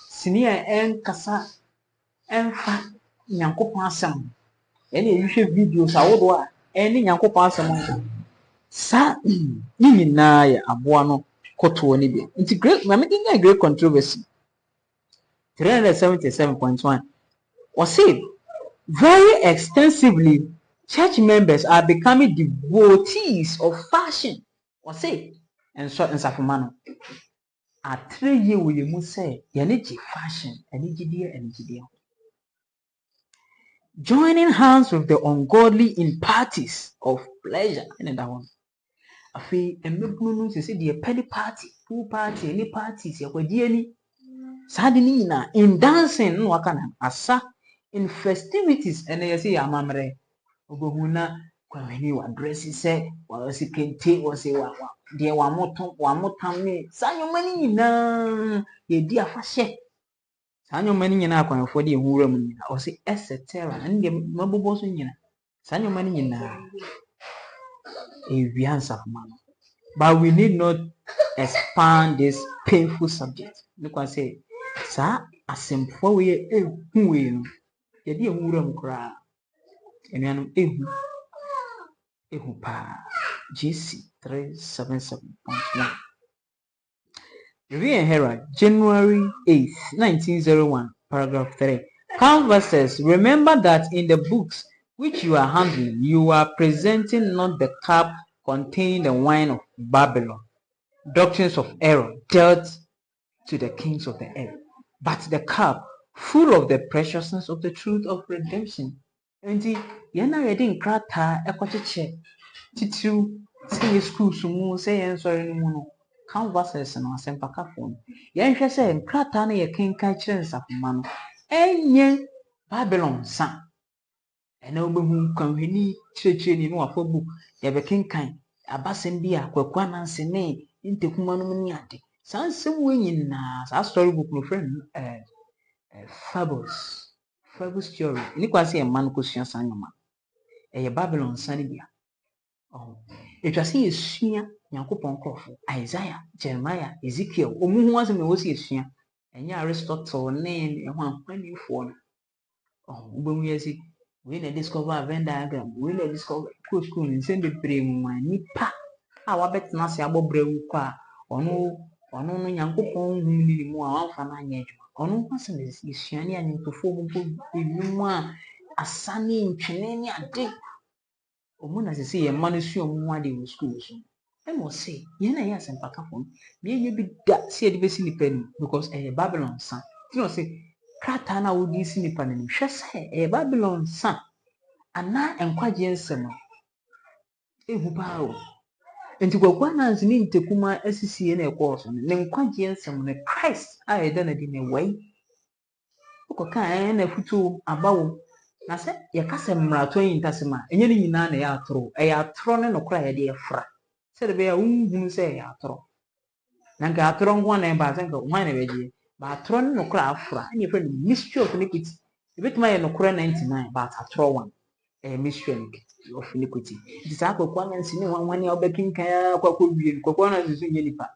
sinia kasa enfa nyankopon asem ye ne ye hwehwe videos awodo a ene nyankopon asem sa ni nyina ye aboa no koto ni bi enti great na me dinga great controversy 377.1 was said very extensively. Church members are becoming devotees of fashion. Or say, and so and Safumano. A 3 year with you must say, Yaniji fashion, energy dear. Joining hands with the ungodly in parties of pleasure. And that one. A fee and no to say the penny party, pool party, any parties, your dearly. Sadinina in dancing, no wakana, asa in festivities, and they say, Amamre. Ogohuna kwa weni wa dress se wa sikente wa se wa de wa motam ni sanyo mani nyina ye di afahye sanyo mani nyina akwanfo de ehura mu nyina o se etcetera nde mabobo so nyina sanyo mani nyina ewiansa mano but we need not expand this painful subject look I say sa asemfo we ehu we no ye di ehura mu kra enuanu Ehupa GC 377.1 Review and Herald January 8th 1901 paragraph 3 Canvassers, remember that in the books which you are handling you are presenting not the cup containing the wine of Babylon, doctrines of error dealt to the kings of the earth, but the cup full of the preciousness of the truth of redemption. And yana reading krata ekocheche titiriw say school sumu say en sorry no mu no canvases no asempaka phone yen hwe say krata na ye kenkan kire nsafoma no enye Babylon sa ena obehu kwanhwani kire ni no afọ book ye be kenkan abasem bi akwakwa nanse ne ntekuma no ni ade sansem wenyina sa story book no friend Fabulous theory ni kwase e man ko sua sanyoma e Babylon sa ni bia it was yesua Nyankopon krofo Isaiah, Jeremiah, Ezekiel omuhu asem na wosi yesua enya Aristotle ne ho anfanifo no ubemu yesi we na discover Venn diagram we na discover school ni send bebre mu nipa a wabetena se abobrewu kwa ono no Nyankopon hu ni mu a wanfa na anya adwuma ono asem yesua ne anyintofo mu mu a asane ntwene ne ade omuna sese ye manu suo mu ade wo school so emo say ye na ya sempaka fon me ye bi da se de besi nipa ni because Babylon san you know say krata na wo di si nipa ni hwe se Babylon san ana enkwaje nsem ehu pa o enti kwakwa na nzini ntekuma asisi na ekwo so ne enkwaje nsem ne Christ a ye da na di ne wai ukoka na futu abawo na se ye kase mrato yin tasema enye ni nyina na ya atro ne nokra ye de efra se de be ya unhunu se ya atro na ga atro ngwa na ba senka hwan na beje ba atro ne nokra afra anye fe mystery of iniquity e betuma ye nokra 99 ba atro one a mystery of iniquity. It is a one and seeing one year baking kaya, Kokona is in any part.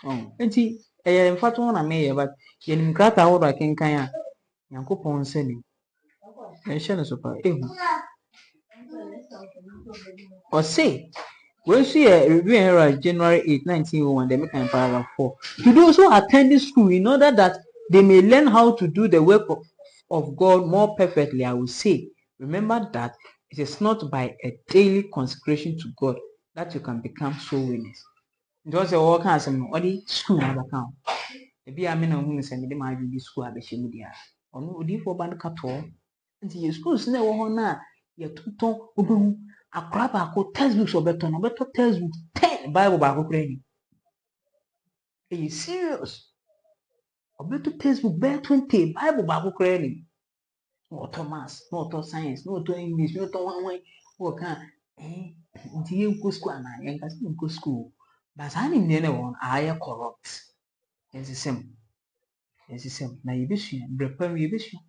Oh, and see, in fact, one I may, but in Grata or I can kaya, Yankopon sending. And Shannon super. Or say, when she reviewed January 8, 1901, they make paragraph 4. To those who attend this school, in order that they may learn how to do the work of God more perfectly, I will say, remember that it is not by a daily consecration to God that you can become soul winners. Just a work as an only school have account. Maybe I mean, I'm send them out in school. I be shame media. Or no, do for band cut all. And the schools never now. You're too tall. A crap, I could textbooks or better, no better textbook 10 Bible Bible training. Are you serious? Or better textbook bear 20 Bible training. No to maths, no to science, no to English, no to one way. What can do you go school and I can go school? But I didn't know one I corrupt. It's the same. It's the same. Now you be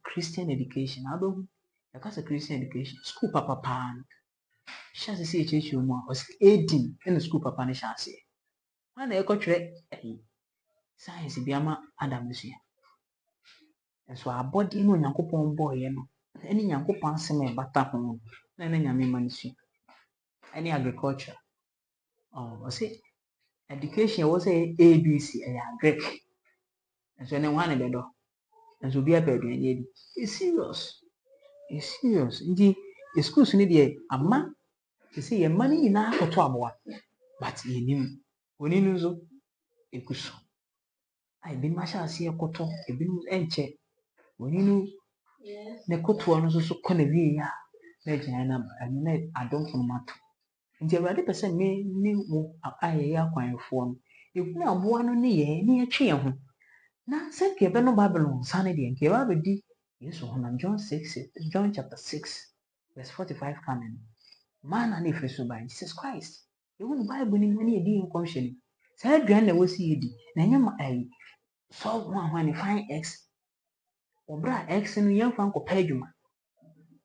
Christian education. I don't. Because a Christian education, school papa pan. She has a CHH was 18 in the school papa. She has when I got science, be Adam is here. And so our body no Yankopon boy, any Yankopon seme bata home, any Yami manisi, any agriculture. Oh, I say education was a ABC, a Greek. And so any one of the door. And so be a baby and it's serious. It's serious. Indeed, the schools need a man to see a money in our trouble. But you knew when you know so, it could so. I been masha see a cotton, a bin and check. When you know the cotton was so convenient, legend and I don't know matter. And the other person may know I acquire phone. If now one near tree. Now, send Kebano Babylon, Sanity and Kebabdi. Yes, on John 6, John chapter 6, verse 45 coming. Man and if you by Jesus Christ. You won't buy winning any idea in conscience. Say, Grand, was see Nanyama a solve one when you find X or bra X and young Franco Pejuma.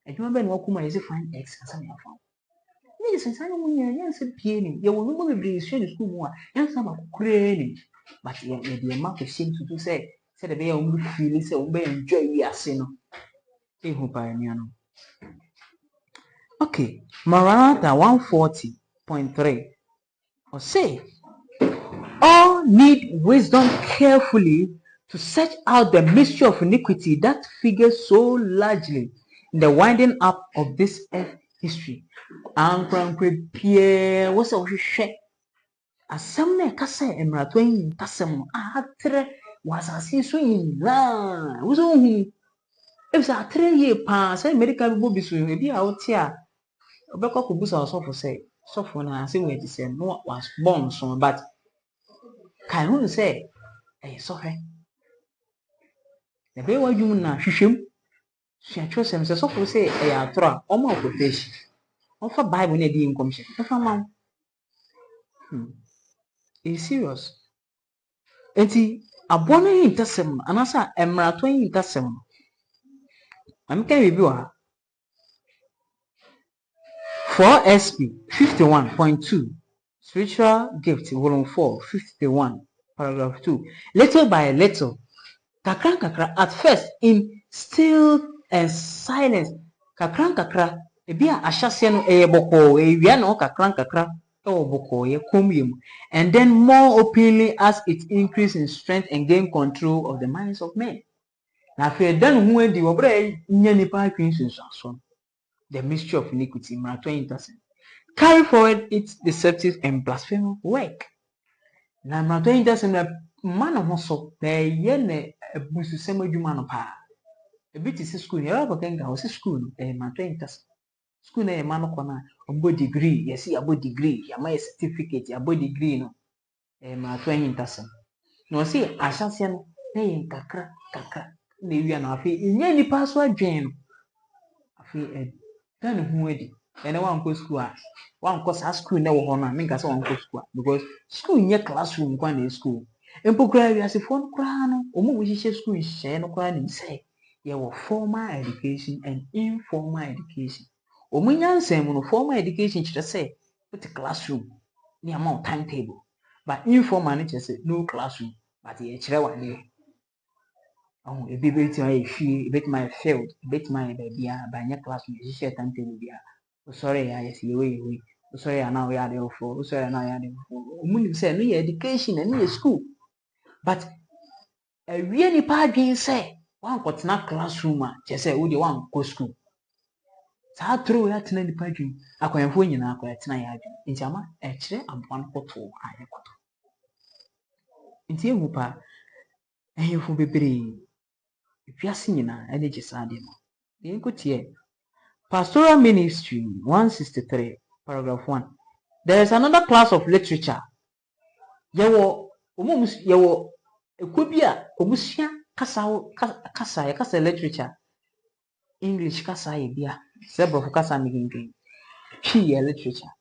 And you remember Wakuma is a find X and some of found. Yes, and some young said peony. You will not be strange school more, young some of crazy. But the amount of shame to say, said the bear will feel it, so enjoy we are saying. Okay, Maranatha 140.3 or say, all need wisdom carefully to search out the mystery of iniquity that figures so largely in the winding up of this earth history. And Pierre was a share. As some kasa emrato yin tasem atre was asiso yin la was ohun e bisa atre ye pa say medical bo biso e bi a wote a obekọ ko busa osofo say sofo na say we say no was born so but kan hu say sofe na be wadwum na hwehwem hwehwem sem say sofo say atro a o ma quotation on fa bible na di nkom hye fa ma is serious. Enti abono yin tasem anasa emrato yin tasem I'm can be 4SP 51.2 spiritual gift volume 4 51 paragraph 2 little by little kakra at first in still and silence kakra ebi a ahyase no boko ewia no kakra boko ye komyem and then more openly as it increase in strength and gain control of the minds of men. Na fe dan hu adi wo bra nya nipa atwen sunsuaso the mystery of iniquity marato intercession carry forward its deceptive and blasphemous work. Na marato intercession na man ho so na ye na abususem adwuma no pa e bit is school ya ba kan ga o school marato intercession school na e man ko na obo degree yes ya bo degree ya ma certificate ya bo degree no marato intercession no see ahyase no na ye kakra na ewia na afi nya nipa so adwen no afi dan hu adi ene wan ko school a wan ko sa school na wo ho na me nka se wan ko school because school nye classroom kwa na school empo kra wi ase fon kra no omo wo hihye school hye no kra ni say ye wo formal education and informal education Omunyansem no formal education kyerɛ sɛ wote classroom ne ama timetable, but informal no kyerɛ sɛ no classroom but yɛkyerɛ wadeɛ. Ebi betumi ayɛ hwie, ebetumi ayɛ field, ebetumi ayɛ baabiara, but nyɛ classroom yɛhyehyɛ timetable biara. Wosɔre yɛ ayɛ sɛ yɛwɔ wosɔre yɛ anaa woyɛ adeɛ foforɔ, wosɔre yɛ anaa woyɛ adeɛ foforɔ. Ɔmo nim sɛ no yɛ education, no yɛ school, but awie nipa adwene sɛ wankɔtena classroom a kyerɛ sɛ wodeɛ wankɔ school. Saa toro yɛ atena nipa adwene, akwanfoɔ nyinaa akɔ yɛtena yɛ adwene. Nti ama ɛkyerɛ aboa no kɔtoo a yɛkɔtɔ. Nti ehu pa ɛhemfo bebree wiase nyinaa ɛne gye saa adeɛ no. Yɛnkɔtie Pastoral Ministry 163 paragraph 1. There is another class of literature. Yɛwɔ ekuo bi a omusua kasa literature. English kasa yɛ bia, Sebrofo kasa megengen. Twi yɛ literature.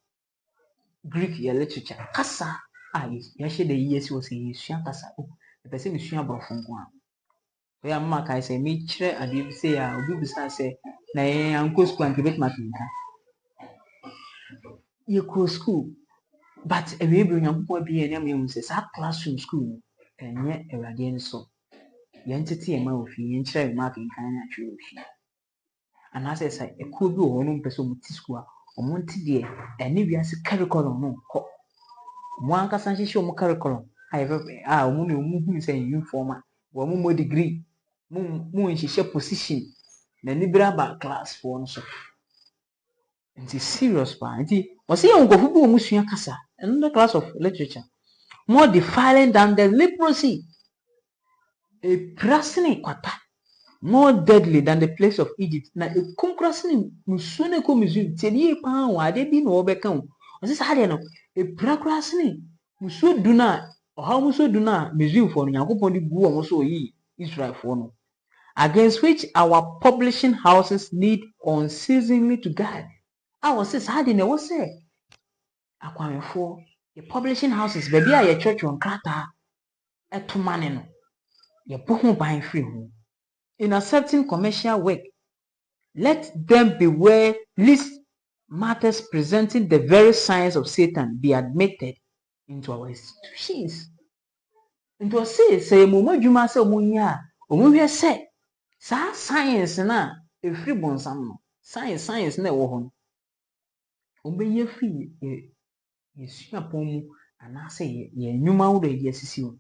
Greek yɛ literature. Kasa yɛhyɛ da yie si wɔ sɛ yɛsua kasa. Ɛpɛ sɛ mesua Brofo nko a. Oya mama kai sɛ mekyerɛ adeɛ bi sɛ a obi bisa sɛ na yɛn ankɔ school anke betuma kenka. Yɛkɔ school, but ɛwɛ bi Onyankopɔn bi yɛ nneɛma yɛhu sɛ saa classroom school ɛnyɛ Awurade ani so. Yɛntete yɛn ma wɔ fie, yɛnkyerɛ yɛn ma kenkan na atwerɛ wɔ fie. Anaasɛ sɛ ekuo bi wɔ hɔ no mpɛ sɛ ɔmo te school a ɔmo nte deɛ ɛne wiase curriculum no kɔ. Ɔmo ankasa nhyehyɛ ɔmo curriculum a ɔmo ne ɔmo hu sɛ informal, wɔn mo degree, mo nhyehyɛ position na nibira ba class foɔ no so. Nti serious pa. Nti ɔsɛ yɛ nkɔfo bi ɔmo sua kasa, another class of literature, more defiling than the leprosy. Epirasene kwata, more deadly than the plagues of Egypt. Na ekumkrasene musuo na ekɔ Misraim tie nie pa ho ade bi na wɔbɛka ho. Ɔsɛ saa de no epirakrasene musuo du na ɔhaw musuo du na Misraim fo no Nyankopɔn de gu wɔn so yi Israel fo no, against which our publishing houses need unceasingly to guard. Ɔsɛ saa de na ɛwɔ sɛ akwanfoɔ the publishing houses baabi a yɛtwerɛtwerɛ nkrataa ɛtoma ne no yɛbɔ ho ban firi ho. In accepting commercial work, let them beware lest matters presenting the very signs of Satan be admitted into our institutions. Into a say mo madwuma sɛ mo nya a mo hwɛ sɛ saa science na efiri bonsam no science na ɛwɔ hɔ no ombɛyɛ free yɛsua pɔn mu anaasɛ yɛ nnwuma wo de yɛsisi wo.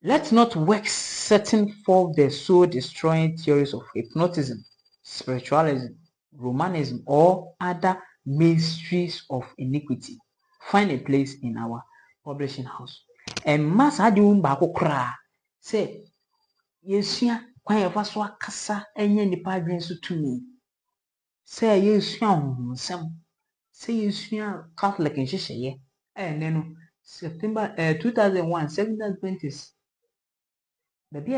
Let not work setting forth the soul-destroying theories of hypnotism, spiritualism, Romanism, or other mysteries of iniquity find a place in our publishing house. And mass adi baako kra say yesua kwan yɛfa so akasa enye nipa adwen so tumi. Say yesua honhomsɛm, say yesua Catholic nhyehyɛeɛ ɛnɛ no September 2001 1720s. Baby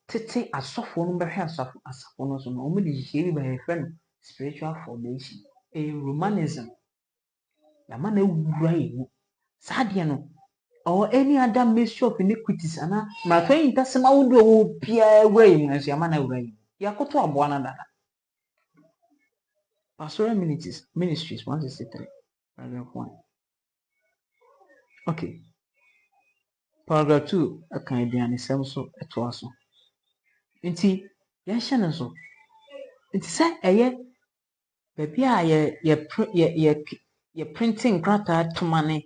tete asɔfo no bɛhwɛ asɔfo no so no ɔmo de hyehyɛ bi bɛhwɛ no spiritual formation, Romanism. Yama na ewura yɛ saa deɛ no or any other mystery of iniquities ana ma to yin tasem awodo wo bia ewura yɛ mu nso yama na ewura yɛ. Yakoto aboa na dada. Pastoral Ministries 163 paragraph 1. Okay. Paragraph 2 akan aduanesɛm so ɛtoa so. Nti yɛhyɛ no so. Nti sɛ ɛyɛ baabi a yɛ printing krataa toma ne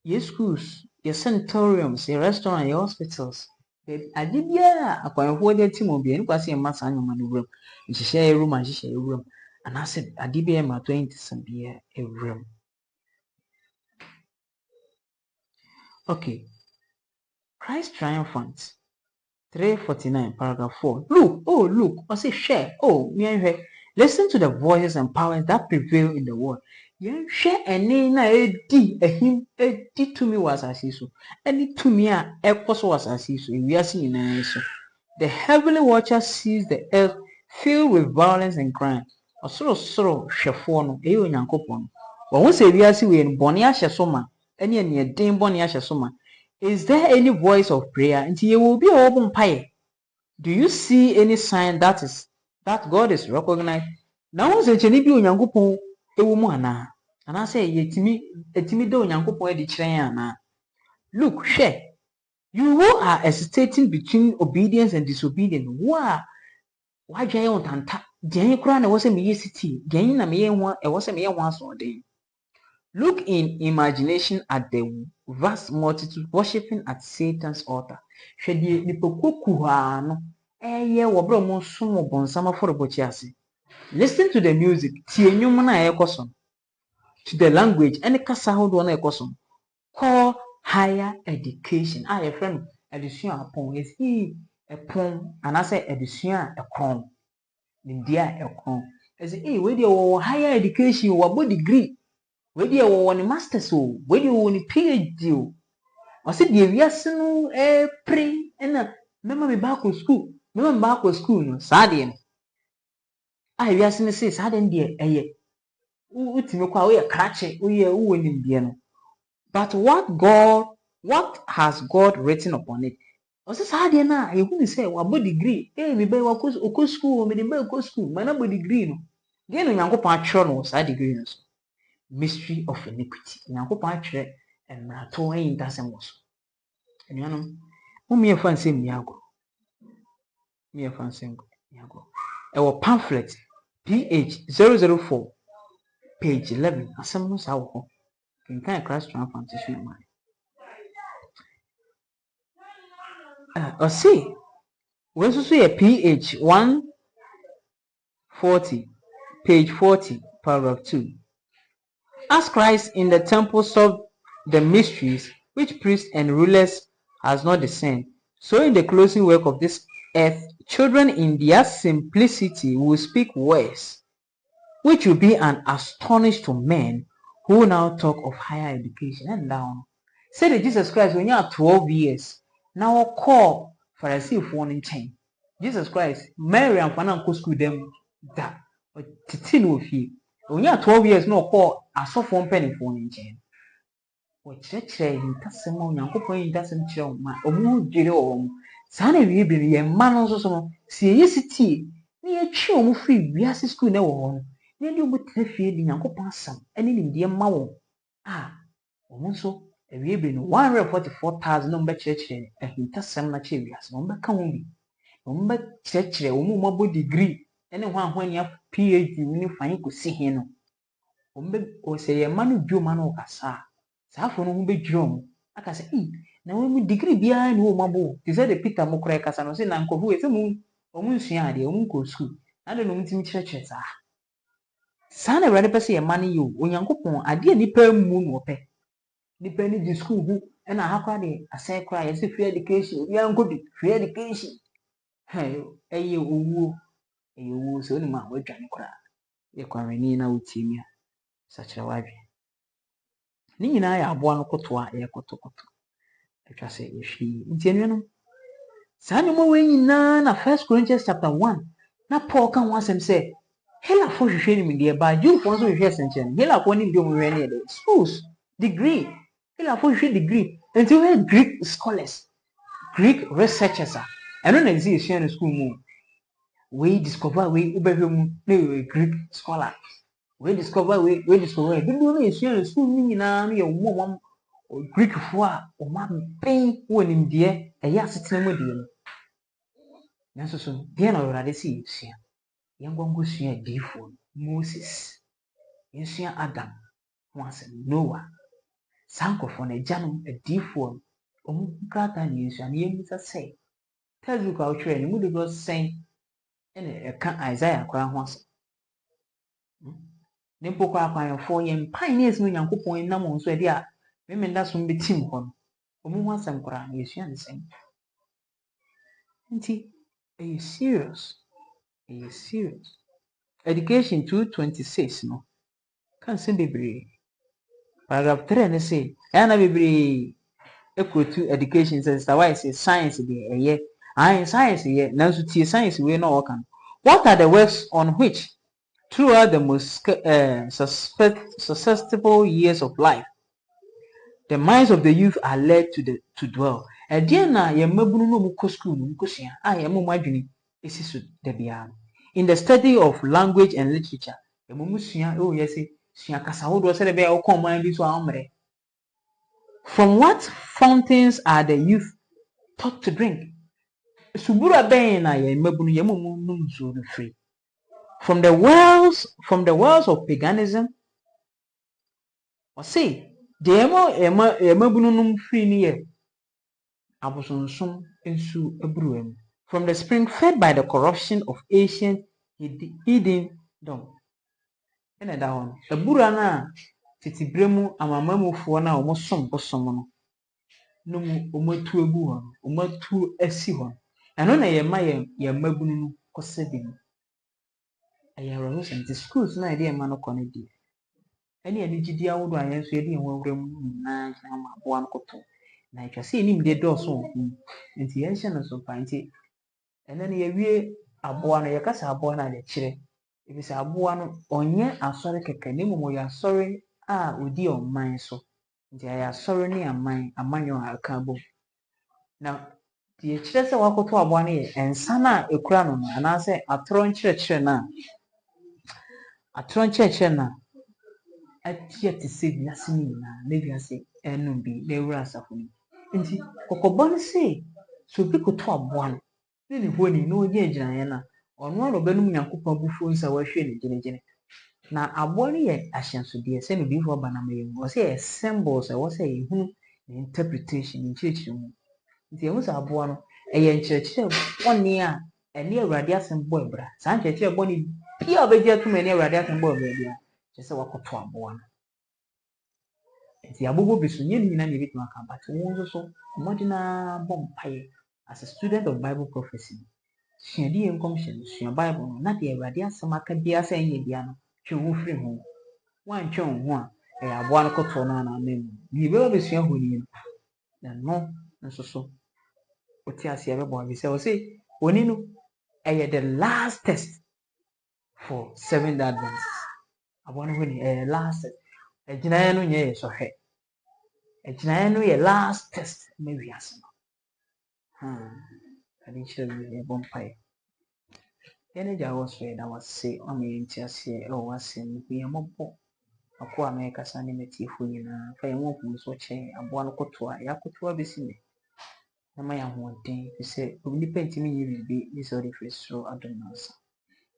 yɛ schools, yɛ sanatoriums, yɛ restaurant, yɛ hospitals. Ade biara akwanfoɔ de ti mo bia ne kwase yɛ masa anyoma no wuram. Nhyehyɛ yɛ room nhyehyɛ yɛ wuram. Anaasɛ ade biara ma to intisam biara ewuram. Okay. Christ triumphant 349 paragraph 4. Look, I say share. Listen to the voices and powers that prevail in the world. Share any na edi to me was asiso. Any to me a ekos was asiso. We are seeing so. The heavenly watcher sees the earth filled with violence and crime. Osoro hwefo no eyo nyankopon. Wo say we are see we bone ahye so ma. Ene den bone ahye so ma. Is there any voice of prayer? Do you see any sign that God is recognized Now once a cheni bi onyankopon ewo mu ana say etimi de onyankopon e di kyerɛn ana. Look, share. You who are hesitating between obedience and disobedience. Why dwan yon tanta? Dwan kura na wo se me yesiti. Dwan na me ye ho e wo se me ye ho aso den. Look in imagination at the vast multitude worshipping at Satan's altar. Hwɛ die nipokuku ha no ɛyɛ wɔ bere mo som bonsam afɔrebɔkyi ase. Listen to the music. Tie nnwom na ɛkɔ so. To the language ɛne kasa ahodoɔ na ɛkɔ so. Call higher education. Your friend adesua apon esi epon anase adesua ekron. Ndia ekron. Esi we dey higher education we bo degree. We dey we masters o, we dey we PhD o. O se dey wiase no pre na mema me back to school. Mema me back to school no. Saa de no. Wiase no say saa de dey eye. Utimi kwa we krache, we wonim die no. But what has God written upon it? Ose saa de na ye hu ni say wa bo degree. Me be wa ko school, me de be ko school, man bo degree no. De no Nyankopon atwere no saa degree no so. Mystery of iniquity. Nyankopon atwere emrato en dasem wo so. Enuanom, mo me fa nsem mi agro. Me fa nsem mi agro. Ewo pamphlet PH 004 page 11 asem no saa wo. Kinkan Christ triumphant issue man. See, we also see a PH 140, page 40, paragraph 2. As Christ in the temple solved the mysteries which priests and rulers has not discerned, so in the closing work of this earth, children in their simplicity will speak words which will be an astonish to men who now talk of higher education. And down. Say that Jesus Christ, when you are 12 years, now call Pharisee for one in 10. Jesus Christ, Mary and Fana go school them that. But Titin will feel. When you are 12 years, no call a soft one penny for one in 10. What church in Tassamon, Uncle Point doesn't show my own Jero. Sandy will be a man also. See, yes, it is. Near Chum free, we are school no one. Then you would feel in Uncle Passam, and in dear Mao. Also. We have been 144,000 number church and Hintasam Nachivias, number county. Number church, a woman degree, anyone when you have PhD, you find could see him. Or say a man who drew man or cassa. Saffron who be drum. I can say, now when we degree behind who mabo, is that the Peter Mokrakas and say, Uncle who is a moon, or moon siadi, or moon go school. I don't know what churches are. Sana rather say a money you, when Uncle Pon, I dear nipper moon or pay. Depending the school who and I have I say cry as if free education. We are good free education. Hey, you so any man will try to cry. You can now with him such a wife. Nina, I have one cotoa, a cotocoto. I just say, if she in genuine. Samuel Wayne na 1 Corinthians chapter 1. Na Paul can once and say, Hela for you me dear, but you also hear sentient. Hela for any doing schools, degree. Hela for you degree. Until we Greek scholars, Greek researchers are. I don't exist here in school more. We discover we Greek scholar. We discover we discover. You don't know here in school me na me one Greek for or man pain when in dear a yes it's no deal. Nanso so dear no rather see here. Young one goes here different Moses. Yes here Adam once Noah. Sankofon a janum a different. Krata news and you say. Tell you how train would go saying and Isaiah crown once. Nimpo kwa 4 years pioneers no Yankopon na mo so dia women that some be team hon. Omo wansam kra na yesu an same. Nti are you serious? Are you serious? Education 226 no. Can say bebre. Paragraph 3 and say ana bebre equal to education says why say science be a year. Science here now to science we no can. What are the works on which throughout the most susceptible years of life the minds of the youth are led to dwell? And then na ye mabunu no mu school no mukosia ye mo adwini esisu da bia. in the study of language and literature. Oh yes, from what fountains are the youth taught to drink? Subura ben na ye mabunu ye mumu nunzu free. From the wells of paganism. Or say, the mabunu num free ni ye abosonsom ensu ebruem. From the spring fed by the corruption of ancient heathendom. Ene da hon. Ebura na titibremu amamamufoɔ na ɔmo som bosom no. No mu ɔmatu egu hɔ. Ɔmatu asi hɔ. Ɛno na yɛ ma yɛ mabunu no kɔsɛ bi mu. Ɛyɛ revolution. The schools na yɛde ɛma no kɔ no di. Ɛne yɛde gyidi ahodoɔ a yɛn nso yɛde yɛn ho awura mu nyinaa gyina ma aboa no kɔtɔ. Na atwa sɛ enim de dɔɔso wɔ ho. Nti yɛnhyɛ no so pa nti ɛnɛ no yɛwie aboa no yɛkasa aboa no a yɛkyerɛ. Ebisɛ aboa no ɔnyɛ asɔre kɛkɛ na mmom ɔyɛ asɔre a odi ɔman so. Nti ɛyɛ asɔre ne amanyɔ a aka bom. Na deɛ kyerɛ sɛ wakoto aboa no yɛ nsa na ekura no anaasɛ atorɔ nkyerɛkyerɛ na atia te sɛ wiase no nyinaa na wiase ɛnum bi na ewura asafo no. Nti kɔkɔbɔ no sɛ so obi koto aboa no ne ne ho ni na ɔgyina gyina na ɔno ara ɔbɛnum Nyankopɔn abufuo nsa wahwɛ ne gyinagyina. Na aboa no yɛ ahyɛnsodeɛ sɛ no biifo aba na mayɛ mu. Ɔsɛ yɛ symbols ɛwɔ sɛ yɛhunu ne interpretation nkyerɛkyerɛ mu. Nti ɛho sɛ aboa no ɛyɛ nkyerɛkyerɛ bɔne a ɛne Awurade asɛm bɔ ɛbra. Saa nkyerɛkyerɛ bɔne bia ɔbɛgye atum ɛne Awurade asɛm bɔ ɛbra bia kyerɛ sɛ wakoto aboa no. Nti abobɔ bi so nyɛ nyina na ebitumi aka but wo nso so mmɔdena bɔ mpaeɛ as a student of Bible prophecy. Suadi yɛ nkɔmhyɛ no sua Bible no na deɛ Awurade asɛm aka bia sɛ ɛnyɛ bia no twe wo firi ho. Woantwe wo ho a ɛyɛ aboa no koto no ana amen. Bi bɛba bɛsua honi no na no nso so wote aseɛ bɛbɔ abi sɛ ɔsɛ honi no ɛyɛ the last test for Seventh-day Adventists. Aboa no honi ɛyɛ last test. Agyinaeɛ no nyɛ yɛ sɔhwɛ. Agyinaeɛ no yɛ last test ma wiase no. Ade kyerɛ bi yɛ bɔ mpaeɛ. Yɛne gya wɔ so yɛda wase ɔma yɛnti aseɛ ɛwɔ wase no yɛ mmɔbɔ. Ako a mɛkasa ne matiefo nyinaa fa yɛn ho kum so kyɛn aboa no koto a yɛakoto abɛsi ne. Na ma yɛ ahoɔden sɛ onipa ntimi nyɛ biribi ne sɛ ɔde firi soro adom no asa.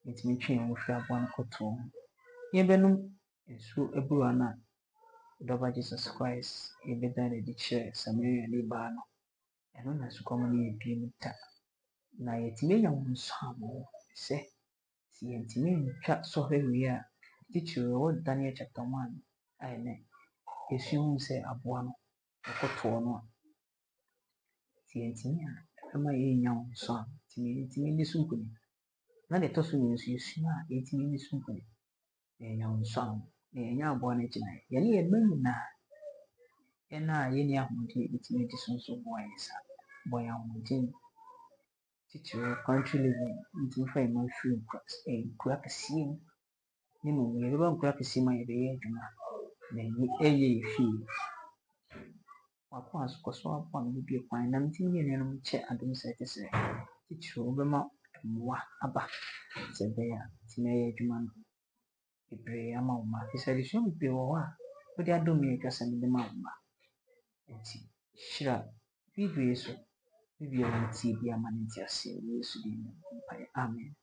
Ntimi twe yɛn ho firi aboa no koto ho. Yɛbɛnom nsuo abura no a dɔba Jesus Christ yɛbɛda no adi kyerɛ Samaria ne baa no. Ɛno na sukɔm no yɛbie mu ta. Na yɛtumi anya wo nso amoo sɛ sɛ yɛntumi ntwa sɔhwɛ wie a teacher ɛwɔ Daniel chapter 1 a ɛnɛ yɛsua hu sɛ aboa no ɔkotoɔ no a sɛ yɛntumi a ɛma yɛnya wo nso a yɛntumi ne so nkonim. Na deɛ ɛtɔ so mmienu nso yɛsua a yɛntumi ne so nkonim. Na yɛnya wo nso amoo na yɛnya aboa no agyina yɛne yɛma nyinaa yɛn a yɛni ahoɔden yɛtumi di so nso boa yɛn sa bɔ yɛn ahoɔden. Teacher country living ntumi fa yɛn afiri nkura kɛseɛ mu ne mmom yɛbɛba nkura kɛseɛ mu a yɛbɛyɛ adwuma na ɛyɛ yɛ fie. Wako asokɔ so aboa no bibie kwan nam ntimi yɛ nnuanom kyɛ adom sɛ ɛte sɛ teacher wobɛma mmoa aba sɛ ɛbɛyɛ a ntimi ɛyɛ adwuma no bebree ama wo ma. Ɛsɛ adesua bebree wɔ hɔ a wode adom yɛ atwa sɛ mede ma wo ma. Nti hyira video so bibia wɔn tie bi ama ne nti aseɛ wɔ Yesu din mu mpaeɛ amen.